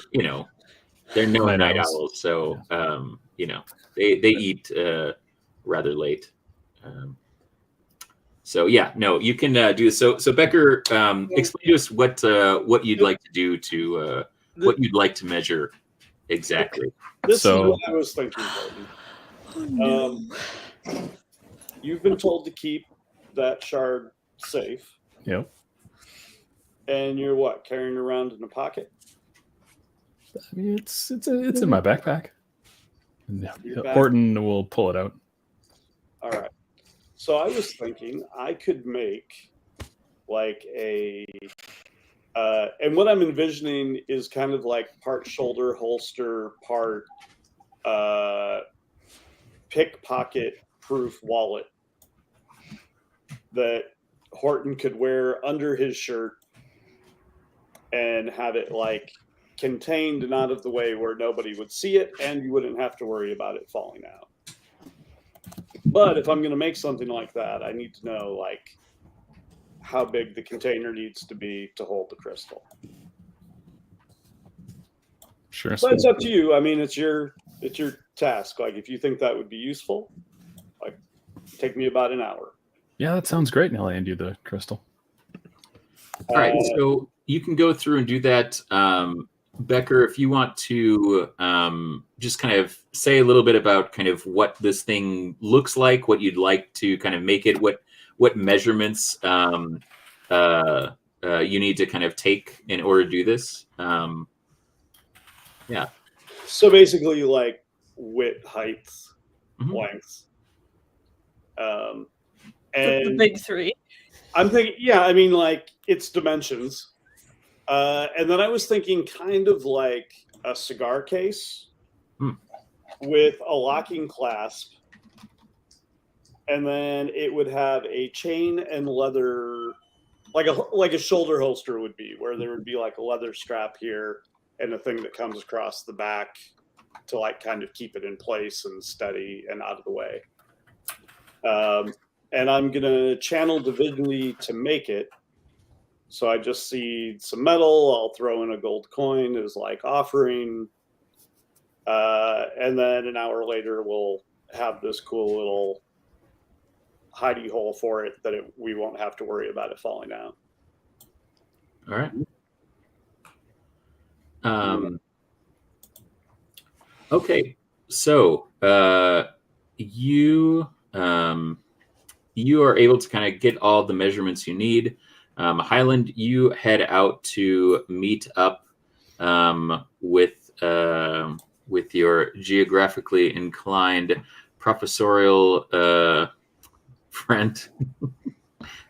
they're known Night night owls. owls, so they eat rather late. So yeah, no, you can do this. So Becker, explain to us what you'd like to do to what you'd like to measure exactly. This So- is what I was thinking, Gordon. You've been told to keep that shard safe, Yep. and you're what, carrying it around in a pocket? I mean, it's in my backpack. And Your back- Horton will pull it out. All right. So I was thinking I could make like and what I'm envisioning is kind of like part shoulder holster, part pickpocket proof wallet that Horton could wear under his shirt and have it like contained and out of the way where nobody would see it and you wouldn't have to worry about it falling out. But if I'm going to make something like that, I need to know like how big the container needs to be to hold the crystal. Sure. But it's up to you. I mean, it's your task. Like if you think that would be useful, like take me about an hour. Yeah, that sounds great. And I'll hand you the crystal. All right, so you can go through and do that. Becker, if you want to just kind of say a little bit about kind of what this thing looks like, what you'd like to kind of make it, what measurements you need to kind of take in order to do this. Yeah. So basically, like width, height, Mhm. length, The and big three. I'm thinking, yeah, I mean, like its dimensions. And then I was thinking kind of like a cigar case with a locking clasp. And then it would have a chain and leather, like a shoulder holster would be, where there would be like a leather strap here and a thing that comes across the back to like kind of keep it in place and steady and out of the way. And I'm going to channel divinity to make it. So I just see some metal. I'll throw in a gold coin as like offering. And then an hour later, we'll have this cool little hidey hole for it that we won't have to worry about it falling out. All right. Okay, so you are able to kind of get all the measurements you need. Highland, you head out to meet up with your geographically inclined professorial friend.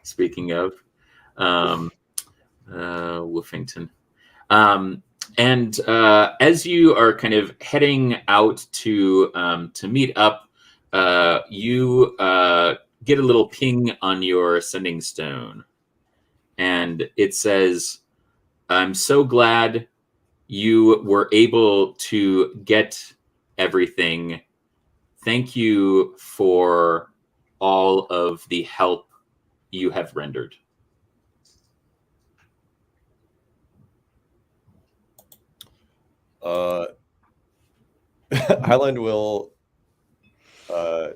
Speaking of Woofington. And as you are kind of heading out to meet up, you get a little ping on your sending stone, and it says, "I'm so glad you were able to get everything. Thank you for all of the help you have rendered." Highland will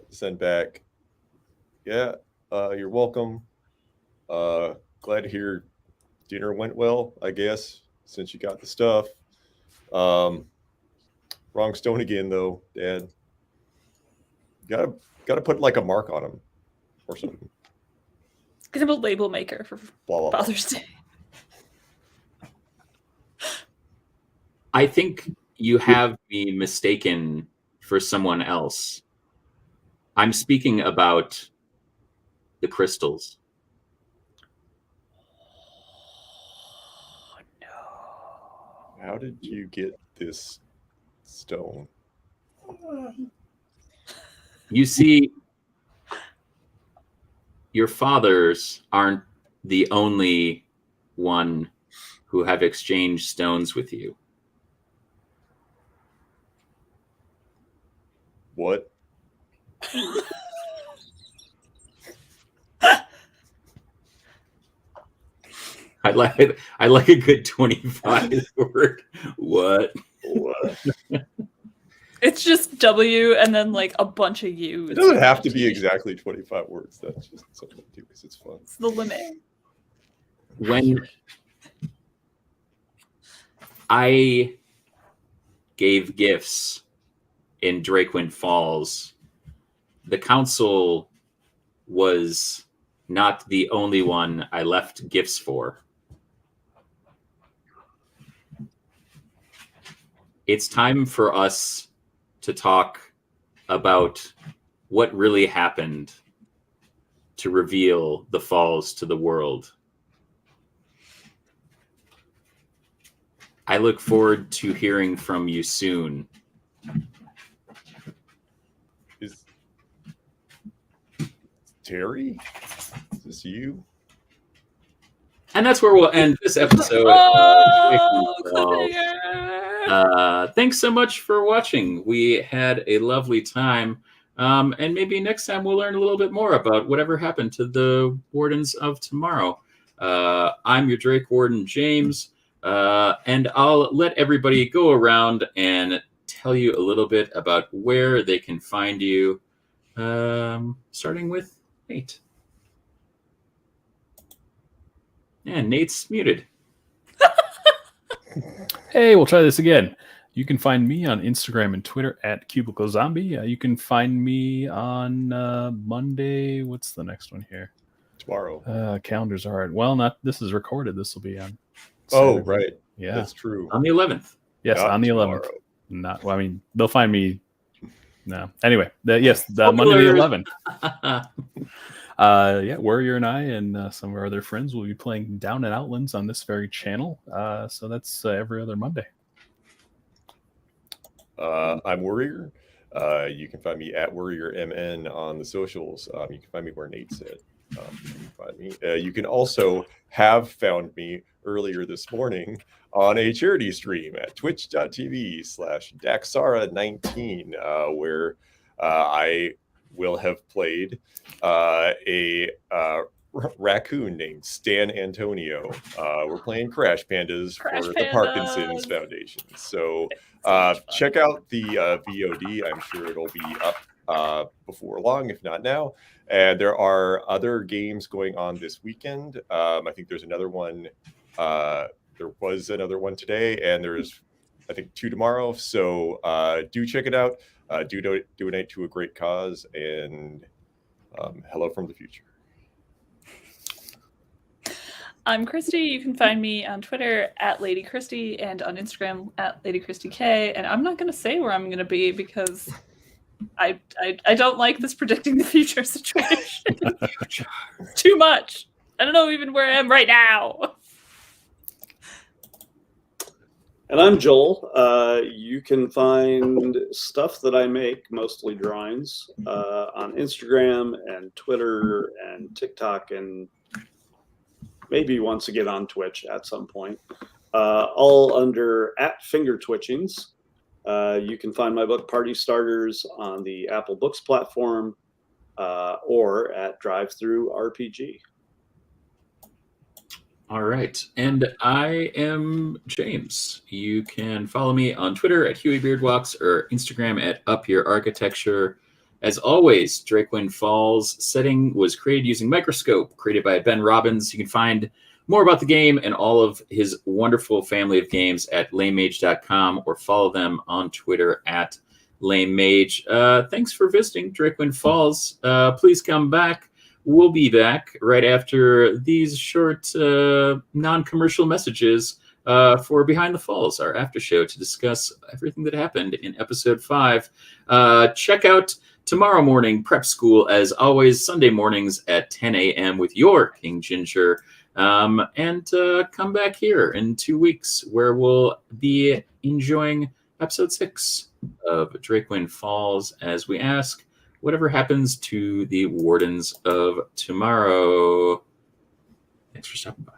send back, yeah, you're welcome. Glad to hear dinner went well, I guess, since you got the stuff. Wrong stone again, though, Dad. Gotta put like a mark on him or something. Get him a label maker for Blah, blah, blah. Father's Day. I think you have me mistaken for someone else. I'm speaking about the crystals. Oh, no. How did you get this stone? You see, your fathers aren't the only one who have exchanged stones with you. What? I like a good 25 word. What? What? It's just W and then like a bunch of U's. It doesn't have to be exactly 25 words. That's just something I do because it's fun. It's the limit. When I gave gifts in Drakewind Falls, the council was not the only one I left gifts for. It's time for us to talk about what really happened to reveal the falls to the world. I look forward to hearing from you soon. Is Terry? Is this you? And that's where we'll end this episode. Oh, cliffhanger! Thanks so much for watching. We had a lovely time. And maybe next time we'll learn a little bit more about whatever happened to the Wardens of Tomorrow. I'm your Drake Warden, James. And I'll let everybody go around and tell you a little bit about where they can find you, starting with Nate. And Nate's muted. Hey, we'll try this again. You can find me on Instagram and Twitter at Cubicle Zombie. You can find me on Monday. What's the next one here? Tomorrow. Calendars are hard. Well, not this is recorded. This will be on. Oh, Saturday. right. Yeah. That's true. On the 11th. Yes, Not on the 11th. tomorrow. Not. Well, I mean, they'll find me. No. Anyway, the Monday the 11th. Yeah, Warrior and I and some of our other friends will be playing Down and Outlands on this very channel. So that's every other Monday. I'm Warrior. You can find me at WarriorMN on the socials. You can find me where Nate said. You can find me. You can also have found me earlier this morning on a charity stream at twitch.tv/Daxara19, where I will have played a raccoon named Stan Antonio. We're playing Crash Pandas for the Parkinson's Foundation. So check out the VOD. I'm sure it'll be up before long, if not now. And there are other games going on this weekend. I think there's another one. There was another one today, and there's, I think, 2 tomorrow. So do check it out. Do donate to a great cause, and hello from the future. I'm Christy. You can find me on Twitter at Lady Christy and on Instagram at Lady Christy K. And I'm not going to say where I'm going to be because I don't like this predicting the future situation. Too much. I don't know even where I am right now. And I'm Joel. You can find stuff that I make, mostly drawings, on Instagram and Twitter and TikTok and maybe once again on Twitch at some point. All under @fingertwitchings. You can find my book Party Starters on the Apple Books platform or at Drive-Thru RPG. All right. And I am James. You can follow me on Twitter at HueyBeardWalks or Instagram at UpYourArchitecture. As always, Drakewind Falls setting was created using Microscope, created by Ben Robbins. You can find more about the game and all of his wonderful family of games at lamemage.com or follow them on Twitter at lamemage. Thanks for visiting Drakewind Falls. Please come back. We'll be back right after these short non-commercial messages for Behind the Falls, our after show, to discuss everything that happened in episode 5. Check out tomorrow morning prep school, as always, Sunday mornings at 10 a.m. with your King Ginger. And come back here in 2 weeks where we'll be enjoying episode 6 of Drakewind Falls as we ask whatever happens to the Wardens of Tomorrow. Thanks for stopping by.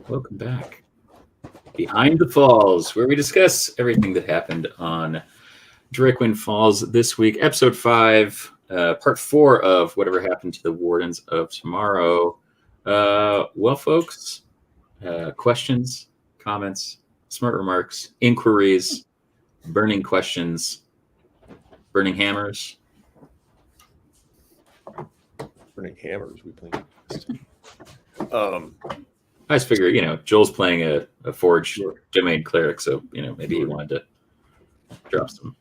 Welcome back. Behind the Falls, where we discuss everything that happened on Drakewind Falls this week. Episode 5, part 4 of Whatever Happened to the Wardens of Tomorrow. Well, folks, questions, comments, smart remarks, inquiries, burning questions, burning hammers. Burning hammers. We playing. I just figure, Joel's playing a Forge Sure. domain cleric, so maybe he wanted to drop some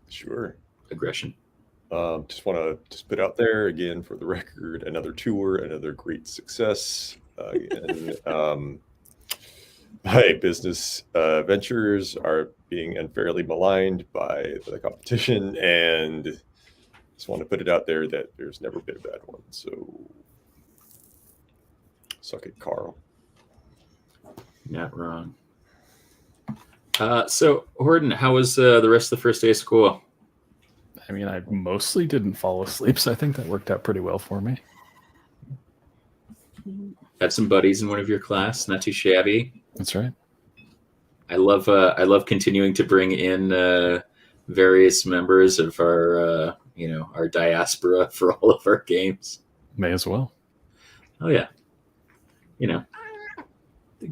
Sure. aggression. Just want to just put out there again for the record, another tour, another great success. My business ventures are being unfairly maligned by the competition, and just want to put it out there that there's never been a bad one. So suck it, Carl. Not wrong. So, Horton, how was the rest of the first day of school? I mean, I mostly didn't fall asleep, so I think that worked out pretty well for me. Had some buddies in one of your class, not too shabby. That's right. I love continuing to bring in various members of our our diaspora for all of our games. May as well. Oh yeah,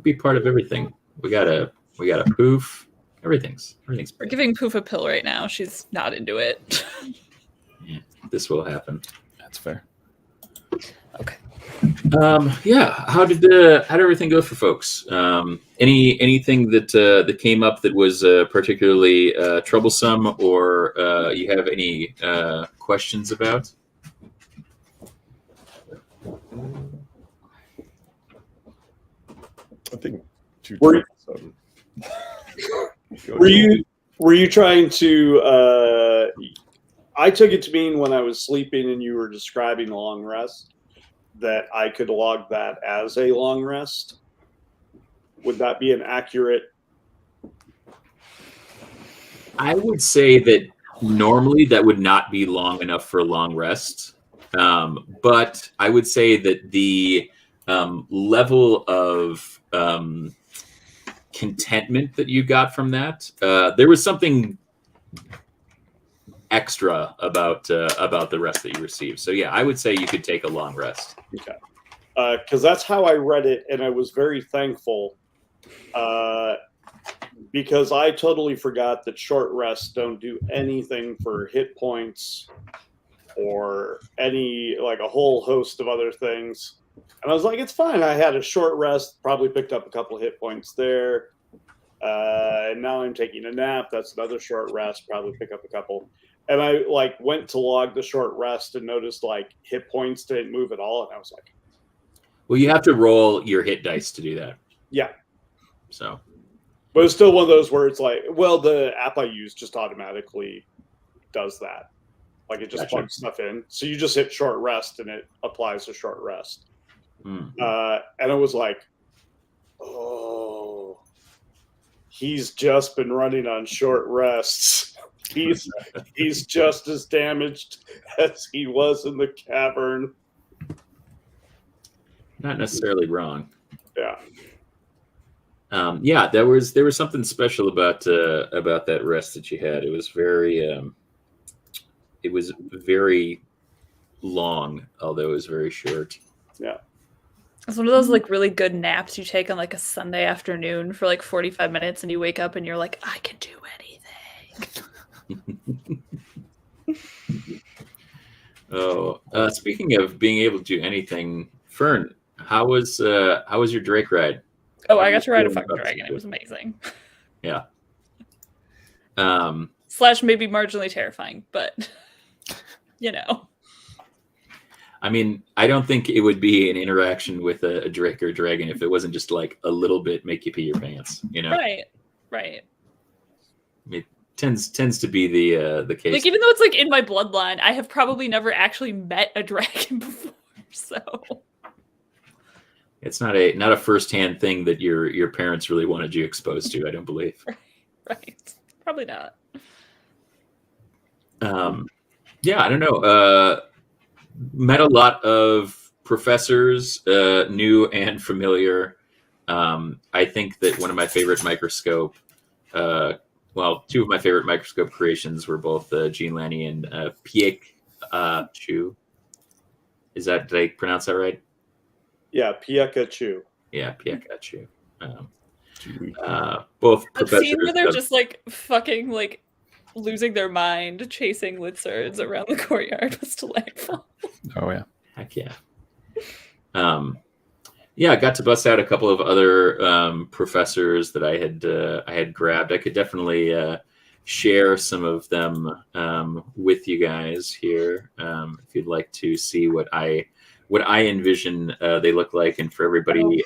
be part of everything. We got a poof. Everything's. We're giving Poof a pill right now. She's not into it. Yeah, this will happen. That's fair. Okay. Yeah. How did everything go for folks? Anything that came up that was particularly troublesome, or you have any questions about? I think Were you trying to? I took it to mean when I was sleeping and you were describing a long rest that I could log that as a long rest. Would that be an accurate? I would say that normally that would not be long enough for a long rest, but I would say that the level of contentment that you got from that, there was something extra about the rest that you received. So yeah, I would say you could take a long rest. Okay, because that's how I read it, and I was very thankful because I totally forgot that short rests don't do anything for hit points or any like a whole host of other things. And I was like, it's fine. I had a short rest, probably picked up a couple of hit points there. And now I'm taking a nap. That's another short rest, probably pick up a couple. And I went to log the short rest and noticed hit points didn't move at all. And I was like, well, you have to roll your hit dice to do that. Yeah. So. But it's still one of those where it's the app I use just automatically does that. It just plugs stuff in. So you just hit short rest and it applies a short rest. And it was oh, he's just been running on short rests. He's just as damaged as he was in the cavern. Not necessarily wrong. Yeah. Yeah, there was something special about that rest that you had. It was very long, although it was very short. Yeah. It's one of those really good naps you take on a Sunday afternoon for 45 minutes, and you wake up and you're like, I can do anything. Oh, speaking of being able to do anything, Fern, how was your Drake ride? Oh, I got to ride a fucking dragon. It was amazing. Yeah. / maybe marginally terrifying, but I mean, I don't think it would be an interaction with a Drake or dragon if it wasn't just a little bit make you pee your pants, Right. It tends to be the case. Even though it's in my bloodline, I have probably never actually met a dragon before, so it's not a firsthand thing that your parents really wanted you exposed to, I don't believe. Right. Probably not. Yeah, I don't know. Met a lot of professors, new and familiar. I think that one of my favorite microscope, two of my favorite microscope creations were both Jean Lanny and Pikachu. Did I pronounce that right? Yeah, Pikachu. Yeah, Pikachu. Both That scene professors. where they're just like fucking like losing their mind, chasing lizards around the courtyard was delightful. Oh yeah. Heck yeah. I got to bust out a couple of other professors that I had grabbed. I could definitely share some of them with you guys here if you'd like to see what I envision they look like, and for everybody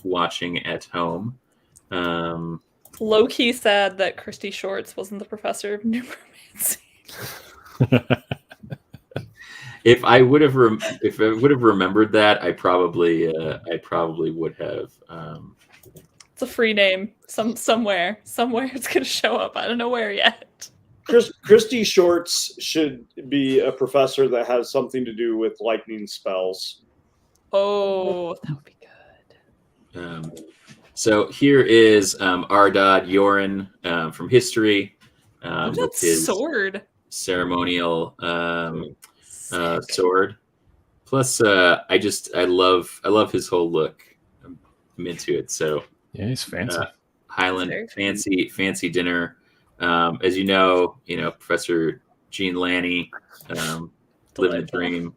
watching at home. Low-key sad that Christy Shorts wasn't the professor of numeromancy. If I would have remembered that, I probably would have. It's a free name. Somewhere it's gonna show up. I don't know where yet. Christy Shorts should be a professor that has something to do with lightning spells. Oh, that would be good. So here is Ardad Yoren from history. Look at with that his sword. Ceremonial sword. Plus, I love his whole look. I'm into it. So Yeah, he's fancy. Highland Very fancy dinner. As you know, Professor Jean Lanny, living the dream.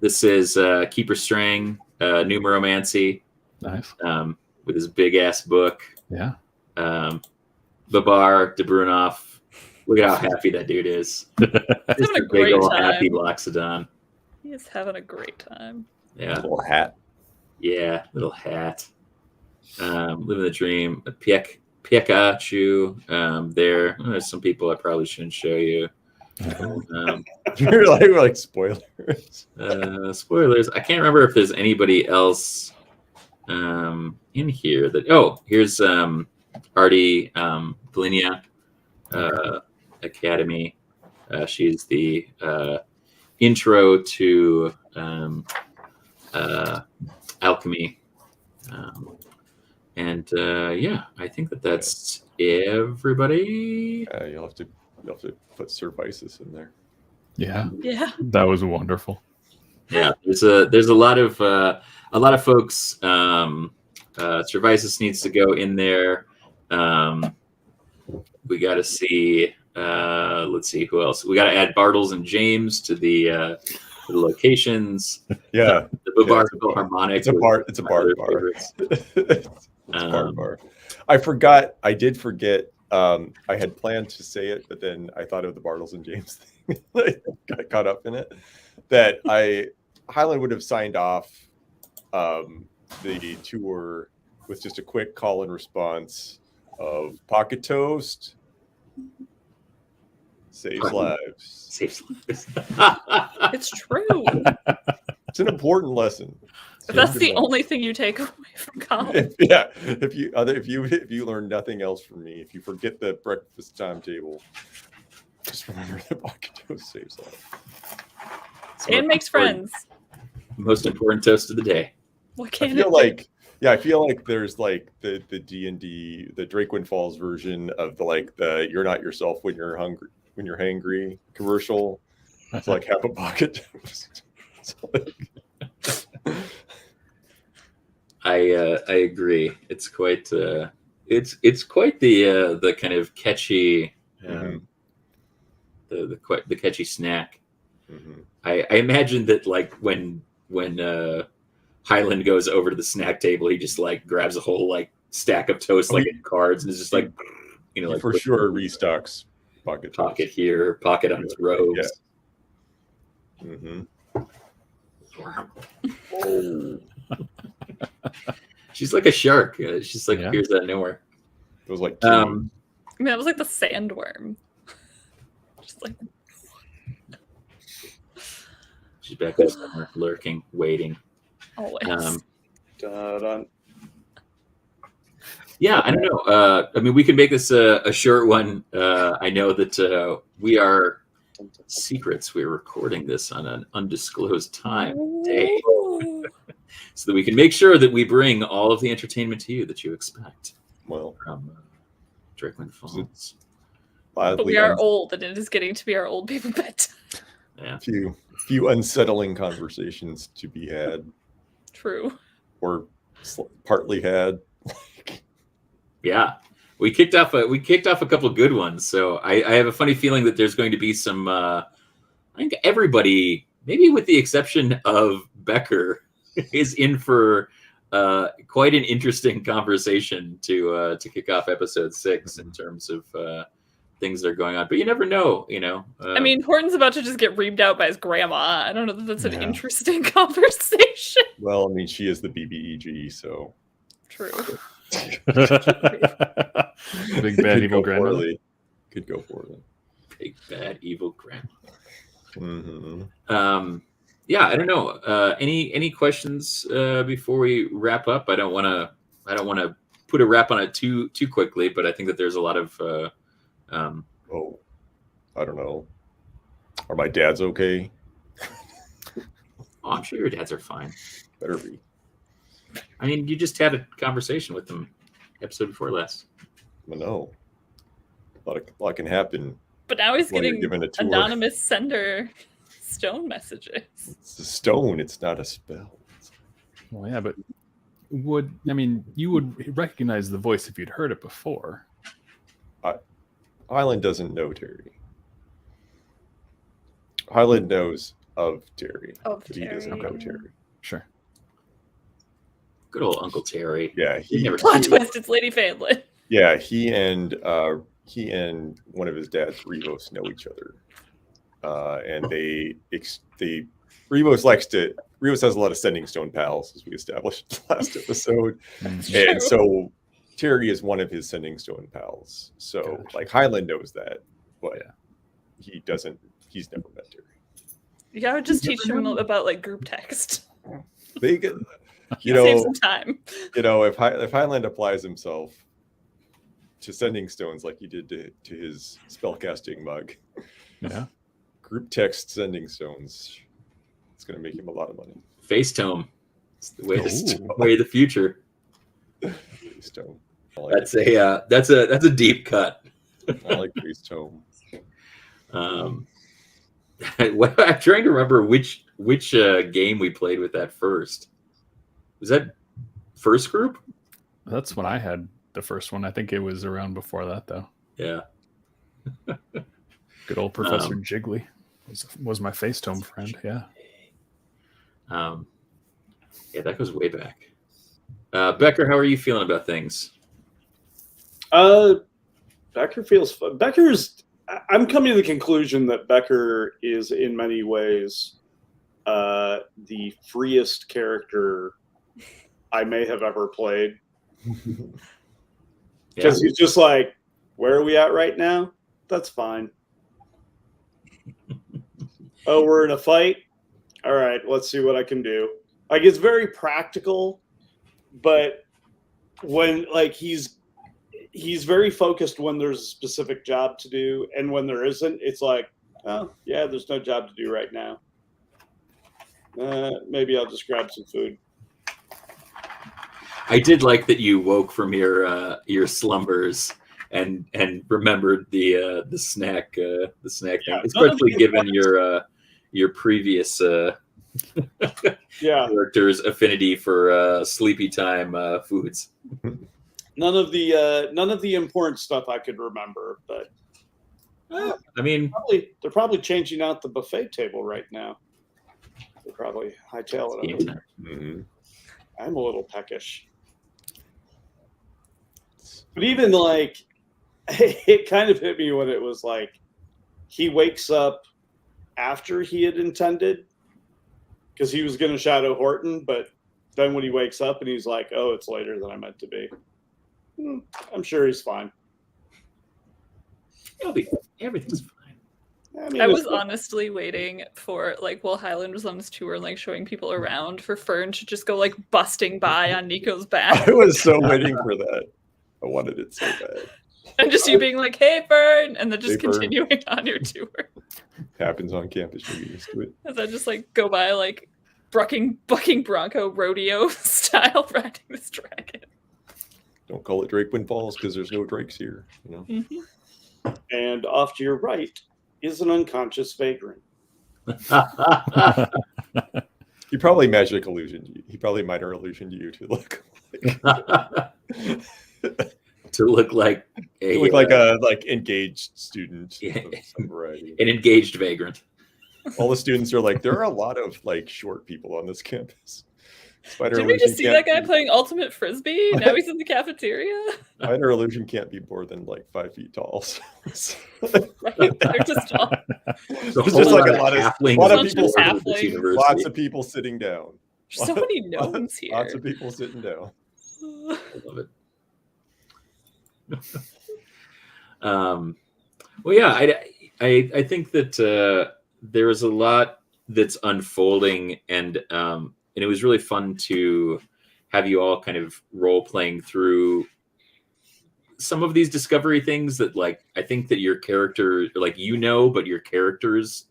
This is Keeper Strang, numeromancy. Nice. With his big ass book. Yeah. Babar de Brunoff. Look at how happy that dude is. He's having a great time. Happy Loxodon. He is having a great time. Yeah. Little hat. Yeah, little hat. Living the dream. Pikachu. There's some people I probably shouldn't show you. You're like spoilers. Spoilers. I can't remember if there's anybody else in here here's Artie Glinia Academy. She's the intro to alchemy. I think that's everybody. You'll have to put Services in there. Yeah. Yeah. That was wonderful. Yeah, there's a lot of folks. Services needs to go in there. We got to see. Let's see who else. We got to add Bartles and James to the locations. Yeah, the Babar Philharmonic. It's a bar. It's a bar. It's a bar. I did forget. I had planned to say it, but then I thought of the Bartles and James thing. I got caught up in it. That Highland would have signed off the tour with just a quick call and response of pocket toast saves lives. Saves lives. It's true. It's an important lesson. If that's the only thing you take away from college. If you learn nothing else from me, if you forget the breakfast timetable, just remember that pocket toast saves lives. And makes friends. Most important toast of the day. What can I feel like there's like the D&D, the Drakewind Falls version of the you're not yourself when you're hungry, when you're hangry commercial. It's like have a pocket toast. I agree. It's quite it's quite the kind of catchy the catchy snack. Mm-hmm. I imagine that like when Highland goes over to the snack table, he just like grabs a whole like stack of toast like in cards and is just like like for sure restocks pocket here, pocket on his robes. Yeah. Mm-hmm. Oh. She's like a shark. She's like appears out of nowhere. It was like I mean, that was like the sandworm. Just like she's back there somewhere, lurking, waiting. Always. Yeah, I don't know. I mean, we can make this a short one. I know that we are secrets. We're recording this on an undisclosed time day. so that we can make sure that we bring all of the entertainment to you that you expect Well, from Drakewind Falls. But we are old, and it is getting to be our old people bedtime. Yeah. Few unsettling conversations to be had, True. or partly had. Yeah. We kicked off a couple of good ones. So I have a funny feeling that there's going to be some I think everybody, maybe with the exception of Becker, is in for quite an interesting conversation to kick off episode 6 in terms of things that are going on. But you never know, you know. I mean, Horton's about to just get reamed out by his grandma. I don't know that that's an interesting conversation. Well, I mean, she is the BBEG, so True. Big bad evil grandmother. Could go for it. Big bad evil grandma. Mm-hmm. Yeah, I don't know. Any questions before we wrap up? I don't want to put a wrap on it too quickly, but I think that there's a lot of Oh, I don't know. Are my dads okay? Oh, I'm sure your dads are fine. Better be. I mean, you just had a conversation with them episode before last. I know. A lot can happen. But now he's While you're getting given a tour. anonymous sender stone messages. It's a stone. It's not a spell. Well, yeah, but you would recognize the voice if you'd heard it before. Highland doesn't know Terry. Highland knows of Terry. Of but he doesn't know Terry. Sure. Good old Uncle Terry. Yeah, He never Plot twist, it's Lady Phandlin. Yeah, he and one of his dads, Revos, know each other, and Revos has a lot of Sending Stone pals, as we established last episode, and so Terry is one of his Sending Stone pals. So, Gotcha. like, Highland knows that, but he doesn't. He's never met Terry. You gotta just teach him about like group text. They get, Save some time. if Highland applies himself to Sending Stones like he did to his spellcasting mug, group text Sending Stones, it's going to make him a lot of money. Facetome. It's the way of the future. Facetome. Like That's a deep cut. I like Facetome. I'm trying to remember which game we played with that first. Was that first group? That's when I had the first one. I think it was around before that, though. Yeah. Good old Professor Jiggly was my Facetome friend. Yeah. Yeah, that goes way back. Becker, how are you feeling about things? Becker feels fun. I'm coming to the conclusion that Becker is in many ways the freest character I may have ever played. Because he's just like, where are we at right now? That's fine. Oh, we're in a fight? All right, let's see what I can do. Like, it's very practical, but when, like, he's very focused when there's a specific job to do, and when there isn't, it's like, oh, yeah, there's no job to do right now. Maybe I'll just grab some food. I did like that you woke from your slumbers and remembered the snack thing, especially given your previous character's affinity for sleepy time foods. None of the important stuff I could remember, but I mean, they're probably changing out the buffet table right now. They're probably hightail it. Mm-hmm. I'm a little peckish. But even like, it kind of hit me when it was like, he wakes up after he had intended, because he was going to shadow Horton, but then when he wakes up and he's like, oh, it's later than I meant to be. I'm sure he's fine. Everything's fine. I was honestly waiting for, like, while Highland was on his tour, like, showing people around, for Fern to just go, like, busting by on Nico's back. I was so waiting for that. I wanted it so bad. And just you being like, hey, Fern, and then just continuing on your tour. Happens on campus. You're used to it. As I just, like, go by, like, bucking bronco rodeo style riding this dragon. Don't call it Drakewind Falls because there's no drakes here. You know. Mm-hmm. And off to your right is an unconscious vagrant. He probably magic illusioned. He probably minor illusioned you to look to look like a engaged student. Yeah. Of some variety. an engaged vagrant. All the students are like, there are a lot of like short people on this campus. Did we just see that guy playing ultimate frisbee? Now he's in the cafeteria. Minor illusion can't be more than like 5 feet tall. So. Right? They're just tall. It's just like a lot of people. Lots of people sitting down. There's so many gnomes here. Lots of people sitting down. I love it. Well, yeah, I think that there is a lot that's unfolding, and it was really fun to have you all kind of role playing through some of these discovery things that, like, I think that your character, like, but your characters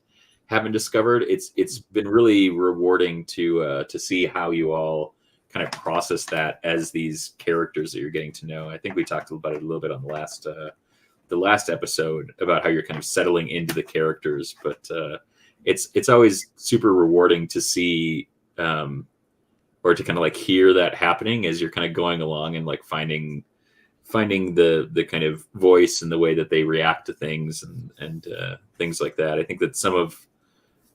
haven't discovered. It's been really rewarding to see how you all kind of process that as these characters that you're getting to know. I think we talked about it a little bit on the last episode about how you're kind of settling into the characters, but it's always super rewarding to see or to kind of like hear that happening as you're kind of going along and like finding the kind of voice and the way that they react to things and things like that. I think that some of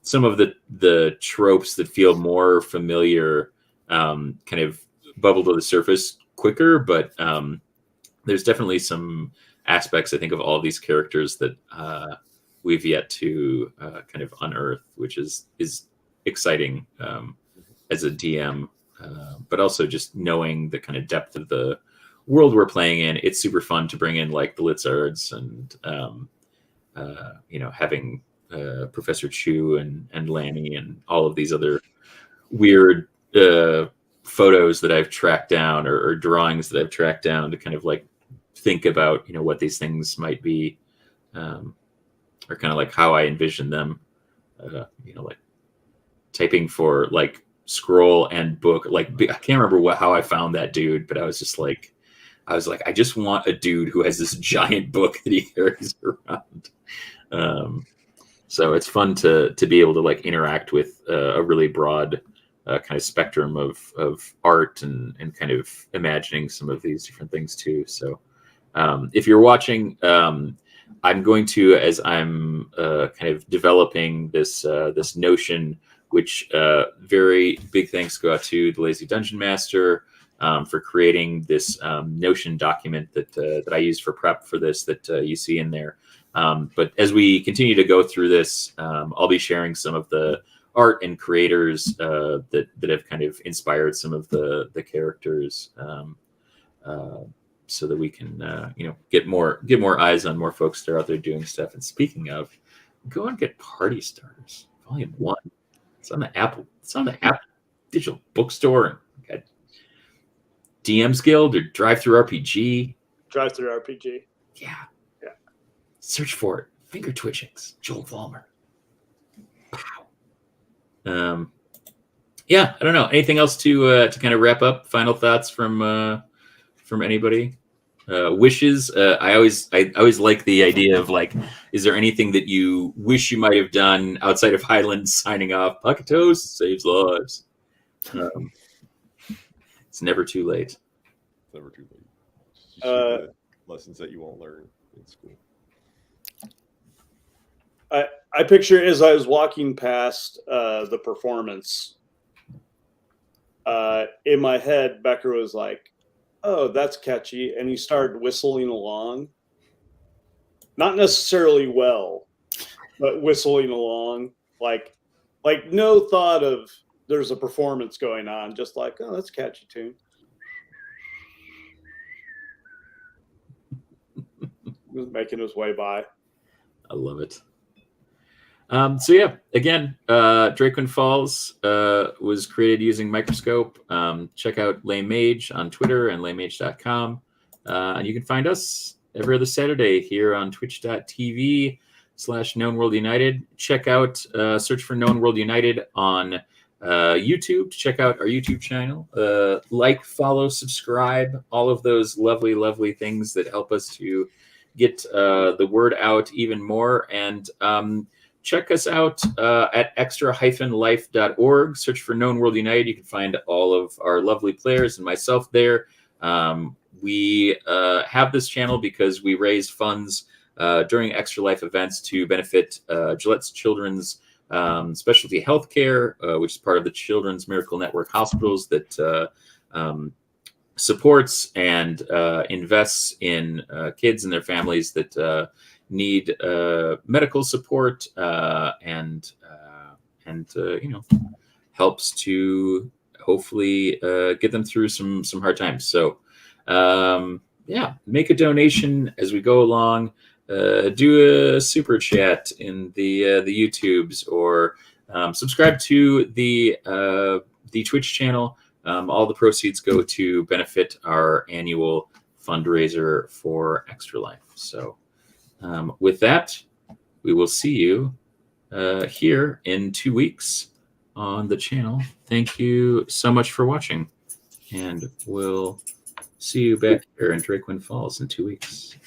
the tropes that feel more familiar kind of bubble to the surface quicker, but there's definitely some aspects, I think, of all of these characters that we've yet to kind of unearth, which is exciting as a DM, but also just knowing the kind of depth of the world we're playing in. It's super fun to bring in like the Lizards and having Professor Chu and Lanny and all of these other weird photos that I've tracked down or drawings that I've tracked down to kind of like think about what these things might be, or kind of like how I envision them, like typing for like scroll and book. Like, I can't remember how I found that dude, but I was like, I just want a dude who has this giant book that he carries around. So it's fun to be able to like interact with a really broad kind of spectrum of art and kind of imagining some of these different things too. So if you're watching, I'm going to, as I'm kind of developing this notion, which very big thanks go out to the Lazy Dungeon Master for creating this Notion document that I use for prep for this that you see in there. But as we continue to go through this, I'll be sharing some of the art and creators that have kind of inspired some of the characters, so that we can get more eyes on more folks that are out there doing stuff. And speaking of, go and get Party Starters Volume 1. It's on the Apple Digital Bookstore. Got DM's Guild or Drive-Through RPG. Drive-Through RPG. Yeah. Search for it. Finger twitchings. Joel Vollmer. Pow. Yeah, I don't know. Anything else to kind of wrap up? Final thoughts from anybody? Wishes. I always like the idea of like, is there anything that you wish you might have done outside of Highlands signing off? Pocket Toast saves lives. It's never too late. It's never too late. Just the lessons that you won't learn in school. I picture as I was walking past the performance, in my head, Becker was like, "Oh, that's catchy," and he started whistling along. Not necessarily well, but whistling along, like no thought of there's a performance going on, just like, "Oh, that's a catchy tune." He was making his way by. I love it. So yeah, again, Drakewind Falls was created using Microscope. Check out Lame Mage on Twitter and lamemage.com. And you can find us every other Saturday here on twitch.tv/Known World United. Check out, search for Known World United on YouTube to check out our YouTube channel. Like, follow, subscribe, all of those lovely, lovely things that help us to get the word out even more. And check us out at extra-life.org. Search for Known World United. You can find all of our lovely players and myself there. We have this channel because we raise funds during Extra Life events to benefit Gillette's Children's specialty healthcare, which is part of the Children's Miracle Network hospitals that supports and invests in kids and their families that need medical support and helps to hopefully get them through some hard times. So make a donation as we go along. Do a super chat in the YouTubes, or subscribe to the Twitch channel. All the proceeds go to benefit our annual fundraiser for Extra Life. So with that, we will see you here in 2 weeks on the channel. Thank you so much for watching, and we'll see you back here in Drakewind Falls in 2 weeks.